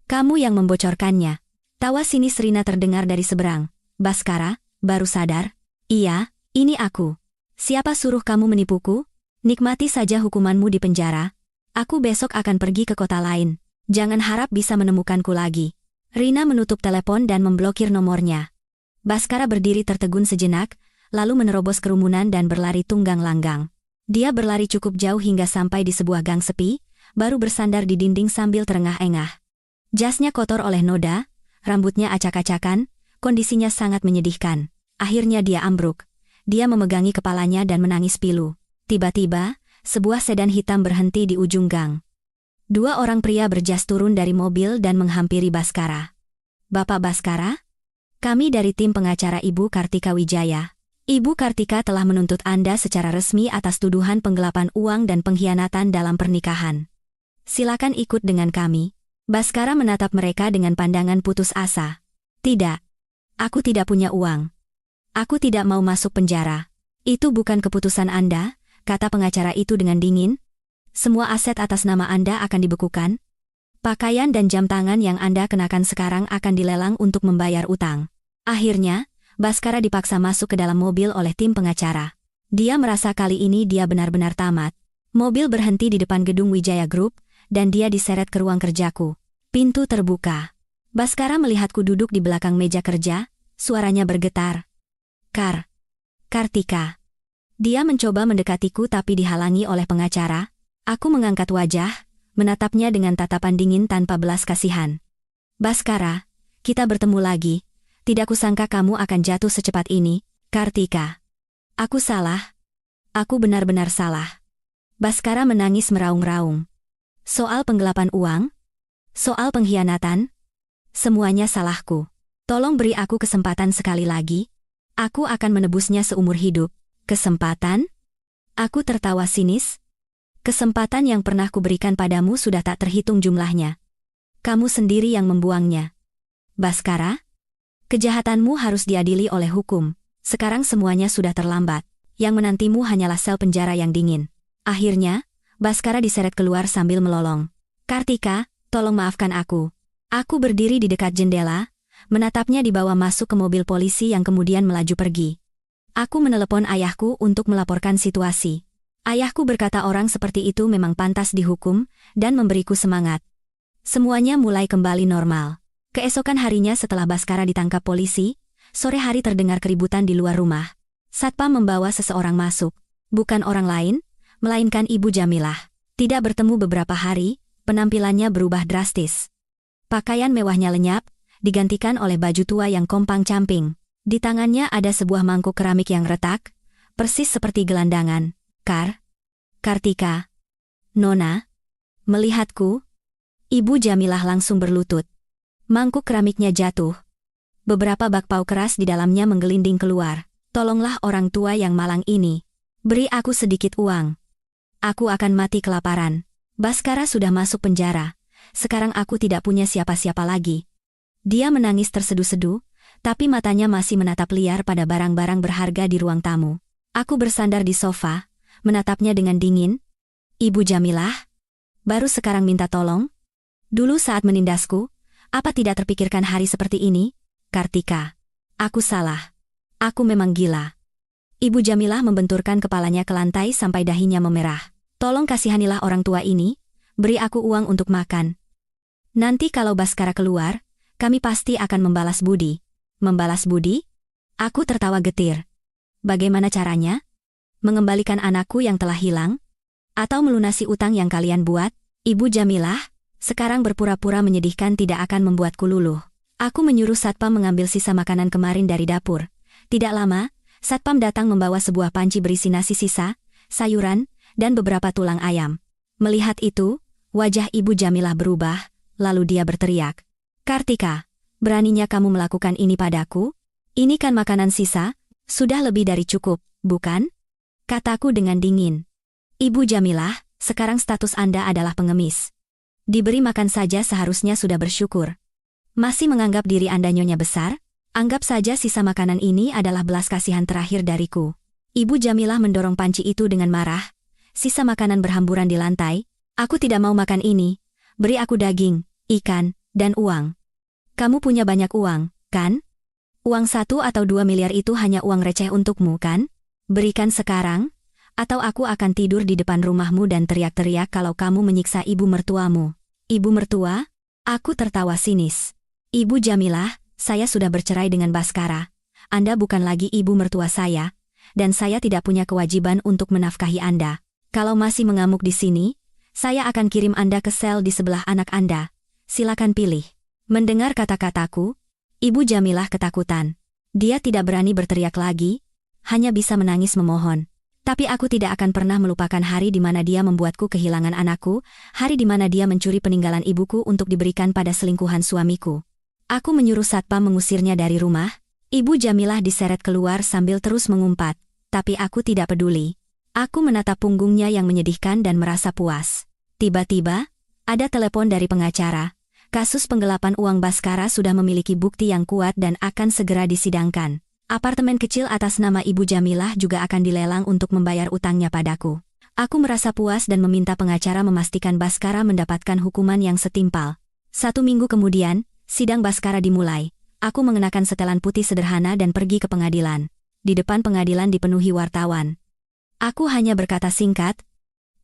Kamu yang membocorkannya." Tawa sinis Rina terdengar dari seberang. Baskara, baru sadar, "Iya, ini aku. Siapa suruh kamu menipuku? Nikmati saja hukumanmu di penjara. Aku besok akan pergi ke kota lain. Jangan harap bisa menemukanku lagi." Rina menutup telepon dan memblokir nomornya. Baskara berdiri tertegun sejenak, lalu menerobos kerumunan dan berlari tunggang langgang. Dia berlari cukup jauh hingga sampai di sebuah gang sepi, baru bersandar di dinding sambil terengah-engah. Jasnya kotor oleh noda, rambutnya acak-acakan, kondisinya sangat menyedihkan. Akhirnya dia ambruk. Dia memegangi kepalanya dan menangis pilu. Tiba-tiba, sebuah sedan hitam berhenti di ujung gang. Dua orang pria berjas turun dari mobil dan menghampiri Baskara. "Bapak Baskara? Kami dari tim pengacara Ibu Kartika Wijaya. Ibu Kartika telah menuntut Anda secara resmi atas tuduhan penggelapan uang dan pengkhianatan dalam pernikahan. Silakan ikut dengan kami." Baskara menatap mereka dengan pandangan putus asa. "Tidak. Aku tidak punya uang. Aku tidak mau masuk penjara." "Itu bukan keputusan Anda," kata pengacara itu dengan dingin. "Semua aset atas nama Anda akan dibekukan. Pakaian dan jam tangan yang Anda kenakan sekarang akan dilelang untuk membayar utang." Akhirnya, Baskara dipaksa masuk ke dalam mobil oleh tim pengacara. Dia merasa kali ini dia benar-benar tamat. Mobil berhenti di depan gedung Wijaya Group, dan dia diseret ke ruang kerjaku. Pintu terbuka. Baskara melihatku duduk di belakang meja kerja, suaranya bergetar. Kartika." Dia mencoba mendekatiku tapi dihalangi oleh pengacara. Aku mengangkat wajah, menatapnya dengan tatapan dingin tanpa belas kasihan. "Baskara, kita bertemu lagi. Tidak kusangka kamu akan jatuh secepat ini, Kartika. Aku salah. Aku benar-benar salah." Baskara menangis meraung-raung. "Soal penggelapan uang? Soal pengkhianatan? Semuanya salahku. Tolong beri aku kesempatan sekali lagi. Aku akan menebusnya seumur hidup." "Kesempatan?" Aku tertawa sinis. "Kesempatan yang pernah kuberikan padamu sudah tak terhitung jumlahnya. Kamu sendiri yang membuangnya. Baskara, kejahatanmu harus diadili oleh hukum. Sekarang semuanya sudah terlambat. Yang menantimu hanyalah sel penjara yang dingin." Akhirnya, Baskara diseret keluar sambil melolong. "Kartika, tolong maafkan aku." Aku berdiri di dekat jendela, menatapnya dibawa masuk ke mobil polisi yang kemudian melaju pergi. Aku menelepon ayahku untuk melaporkan situasi. Ayahku berkata orang seperti itu memang pantas dihukum, dan memberiku semangat. Semuanya mulai kembali normal. Keesokan harinya setelah Baskara ditangkap polisi, sore hari terdengar keributan di luar rumah. Satpam membawa seseorang masuk. Bukan orang lain, melainkan Ibu Jamilah. Tidak bertemu beberapa hari, penampilannya berubah drastis. Pakaian mewahnya lenyap, digantikan oleh baju tua yang kompang-camping. Di tangannya ada sebuah mangkuk keramik yang retak, persis seperti gelandangan. Kartika. Nona. Melihatku, Ibu Jamilah langsung berlutut. Mangkuk keramiknya jatuh. Beberapa bakpao keras di dalamnya menggelinding keluar. "Tolonglah orang tua yang malang ini. Beri aku sedikit uang. Aku akan mati kelaparan. Baskara sudah masuk penjara. Sekarang aku tidak punya siapa-siapa lagi." Dia menangis terseduh-seduh, tapi matanya masih menatap liar pada barang-barang berharga di ruang tamu. Aku bersandar di sofa, menatapnya dengan dingin. "Ibu Jamilah? Baru sekarang minta tolong? Dulu saat menindasku, apa tidak terpikirkan hari seperti ini? Kartika. Aku salah. Aku memang gila." Ibu Jamilah membenturkan kepalanya ke lantai sampai dahinya memerah. "Tolong kasihanilah orang tua ini, beri aku uang untuk makan. Nanti kalau Baskara keluar, kami pasti akan membalas budi." "Membalas budi?" Aku tertawa getir. "Bagaimana caranya? Mengembalikan anakku yang telah hilang? Atau melunasi utang yang kalian buat?" Ibu Jamilah, sekarang berpura-pura menyedihkan tidak akan membuatku luluh. Aku menyuruh satpam mengambil sisa makanan kemarin dari dapur. Tidak lama, satpam datang membawa sebuah panci berisi nasi sisa, sayuran, dan beberapa tulang ayam. Melihat itu, wajah Ibu Jamilah berubah, lalu dia berteriak. Kartika, beraninya kamu melakukan ini padaku? Ini kan makanan sisa, sudah lebih dari cukup, bukan? Kataku dengan dingin. Ibu Jamilah, sekarang status Anda adalah pengemis. Diberi makan saja seharusnya sudah bersyukur. Masih menganggap diri Anda nyonya besar? Anggap saja sisa makanan ini adalah belas kasihan terakhir dariku. Ibu Jamilah mendorong panci itu dengan marah. Sisa makanan berhamburan di lantai. Aku tidak mau makan ini. Beri aku daging, ikan, dan uang. Kamu punya banyak uang, kan? Uang 1 atau 2 miliar itu hanya uang receh untukmu, kan? Berikan sekarang, atau aku akan tidur di depan rumahmu dan teriak-teriak kalau kamu menyiksa ibu mertuamu. Ibu mertua? Aku tertawa sinis. Ibu Jamilah, saya sudah bercerai dengan Baskara. Anda bukan lagi ibu mertua saya, dan saya tidak punya kewajiban untuk menafkahi Anda. Kalau masih mengamuk di sini, saya akan kirim Anda ke sel di sebelah anak Anda. Silakan pilih. Mendengar kata-kataku, Ibu Jamilah ketakutan. Dia tidak berani berteriak lagi, hanya bisa menangis memohon. Tapi aku tidak akan pernah melupakan hari di mana dia membuatku kehilangan anakku, hari di mana dia mencuri peninggalan ibuku untuk diberikan pada selingkuhan suamiku. Aku menyuruh satpam mengusirnya dari rumah. Ibu Jamilah diseret keluar sambil terus mengumpat, tapi aku tidak peduli. Aku menatap punggungnya yang menyedihkan dan merasa puas. Tiba-tiba, ada telepon dari pengacara. Kasus penggelapan uang Baskara sudah memiliki bukti yang kuat dan akan segera disidangkan. Apartemen kecil atas nama Ibu Jamilah juga akan dilelang untuk membayar utangnya padaku. Aku merasa puas dan meminta pengacara memastikan Baskara mendapatkan hukuman yang setimpal. 1 minggu kemudian, sidang Baskara dimulai. Aku mengenakan setelan putih sederhana dan pergi ke pengadilan. Di depan pengadilan dipenuhi wartawan. Aku hanya berkata singkat,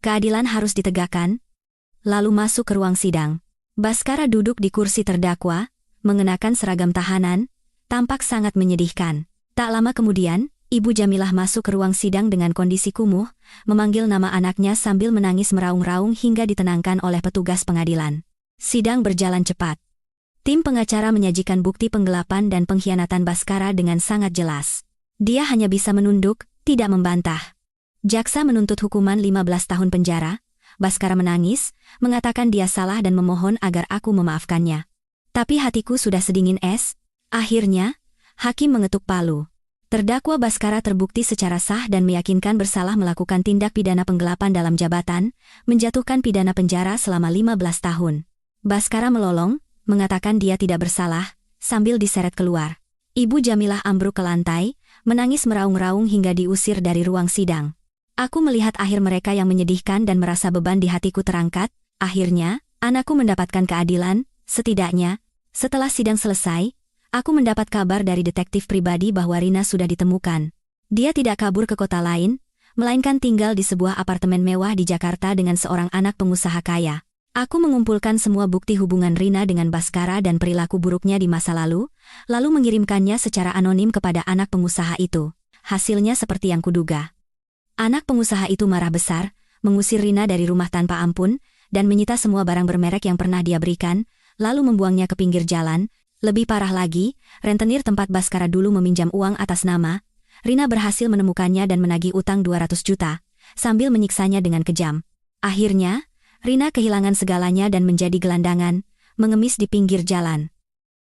keadilan harus ditegakkan. Lalu masuk ke ruang sidang. Baskara duduk di kursi terdakwa, mengenakan seragam tahanan, tampak sangat menyedihkan. Tak lama kemudian, Ibu Jamilah masuk ke ruang sidang dengan kondisi kumuh, memanggil nama anaknya sambil menangis meraung-raung hingga ditenangkan oleh petugas pengadilan. Sidang berjalan cepat. Tim pengacara menyajikan bukti penggelapan dan pengkhianatan Baskara dengan sangat jelas. Dia hanya bisa menunduk, tidak membantah. Jaksa menuntut hukuman 15 tahun penjara. Baskara menangis, mengatakan dia salah dan memohon agar aku memaafkannya. Tapi hatiku sudah sedingin es. Akhirnya, hakim mengetuk palu. Terdakwa Baskara terbukti secara sah dan meyakinkan bersalah melakukan tindak pidana penggelapan dalam jabatan, menjatuhkan pidana penjara selama 15 tahun. Baskara melolong, mengatakan dia tidak bersalah, sambil diseret keluar. Ibu Jamilah ambruk ke lantai, menangis meraung-raung hingga diusir dari ruang sidang. Aku melihat akhir mereka yang menyedihkan dan merasa beban di hatiku terangkat. Akhirnya, anakku mendapatkan keadilan, setidaknya. Setelah sidang selesai, aku mendapat kabar dari detektif pribadi bahwa Rina sudah ditemukan. Dia tidak kabur ke kota lain, melainkan tinggal di sebuah apartemen mewah di Jakarta dengan seorang anak pengusaha kaya. Aku mengumpulkan semua bukti hubungan Rina dengan Baskara dan perilaku buruknya di masa lalu mengirimkannya secara anonim kepada anak pengusaha itu. Hasilnya seperti yang kuduga. Anak pengusaha itu marah besar, mengusir Rina dari rumah tanpa ampun, dan menyita semua barang bermerek yang pernah dia berikan, lalu membuangnya ke pinggir jalan. Lebih parah lagi, rentenir tempat Baskara dulu meminjam uang atas nama, Rina berhasil menemukannya dan menagih utang 200 juta, sambil menyiksanya dengan kejam. Akhirnya, Rina kehilangan segalanya dan menjadi gelandangan, mengemis di pinggir jalan.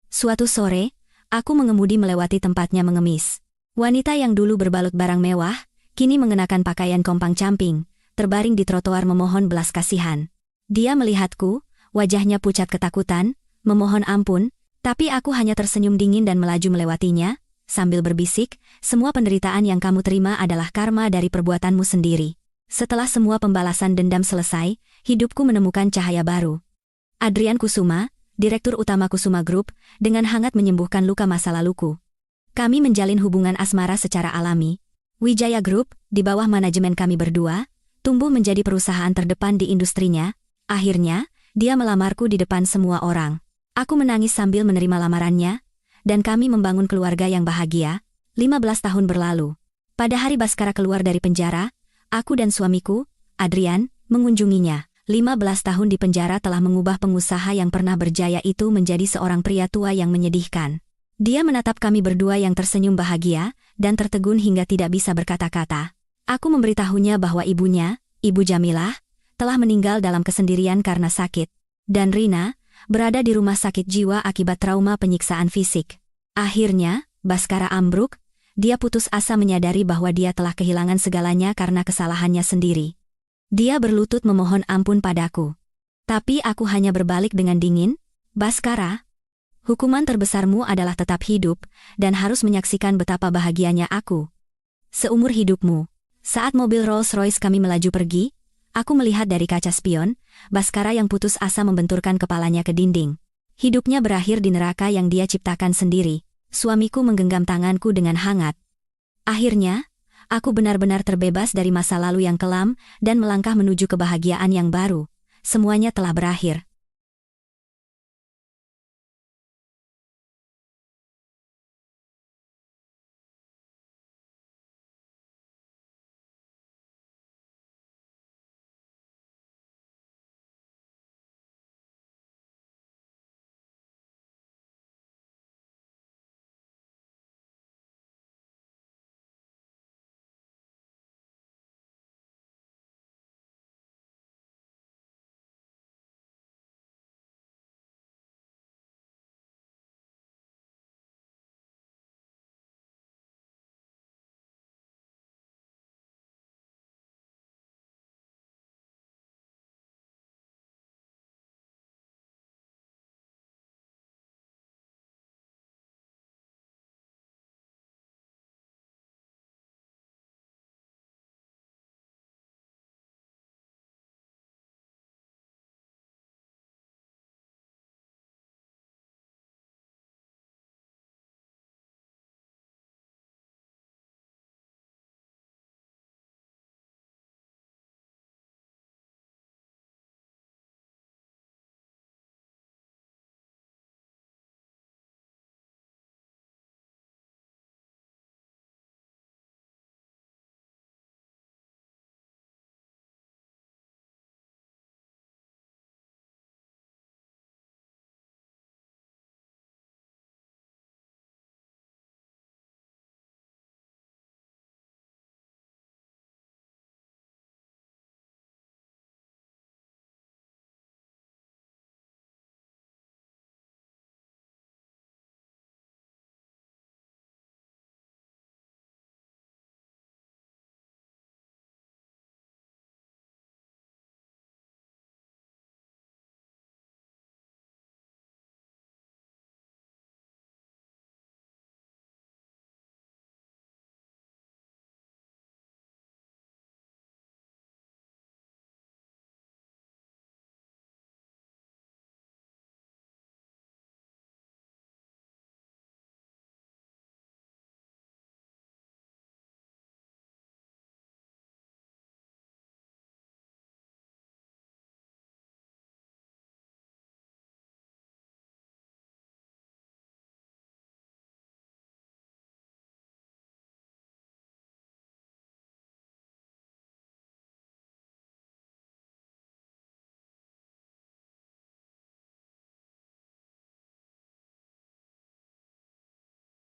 Suatu sore, aku mengemudi melewati tempatnya mengemis. Wanita yang dulu berbalut barang mewah, kini mengenakan pakaian kompang-camping, terbaring di trotoar memohon belas kasihan. Dia melihatku, wajahnya pucat ketakutan, memohon ampun, tapi aku hanya tersenyum dingin dan melaju melewatinya, sambil berbisik, semua penderitaan yang kamu terima adalah karma dari perbuatanmu sendiri. Setelah semua pembalasan dendam selesai, hidupku menemukan cahaya baru. Adrian Kusuma, Direktur Utama Kusuma Group, dengan hangat menyembuhkan luka masa laluku. Kami menjalin hubungan asmara secara alami. Wijaya Group, di bawah manajemen kami berdua, tumbuh menjadi perusahaan terdepan di industrinya. Akhirnya, dia melamarku di depan semua orang. Aku menangis sambil menerima lamarannya, dan kami membangun keluarga yang bahagia. 15 tahun berlalu. Pada hari Baskara keluar dari penjara, aku dan suamiku, Adrian, mengunjunginya. 15 tahun di penjara telah mengubah pengusaha yang pernah berjaya itu menjadi seorang pria tua yang menyedihkan. Dia menatap kami berdua yang tersenyum bahagia, dan tertegun hingga tidak bisa berkata-kata. Aku memberitahunya bahwa ibunya, Ibu Jamilah, telah meninggal dalam kesendirian karena sakit. Dan Rina, berada di rumah sakit jiwa akibat trauma penyiksaan fisik. Akhirnya, Baskara ambruk, dia putus asa menyadari bahwa dia telah kehilangan segalanya karena kesalahannya sendiri. Dia berlutut memohon ampun padaku. Tapi aku hanya berbalik dengan dingin, Baskara, hukuman terbesarmu adalah tetap hidup, dan harus menyaksikan betapa bahagianya aku. Seumur hidupmu. Saat mobil Rolls-Royce kami melaju pergi, aku melihat dari kaca spion, Baskara yang putus asa membenturkan kepalanya ke dinding. Hidupnya berakhir di neraka yang dia ciptakan sendiri. Suamiku menggenggam tanganku dengan hangat. Akhirnya, aku benar-benar terbebas dari masa lalu yang kelam dan melangkah menuju kebahagiaan yang baru. Semuanya telah berakhir.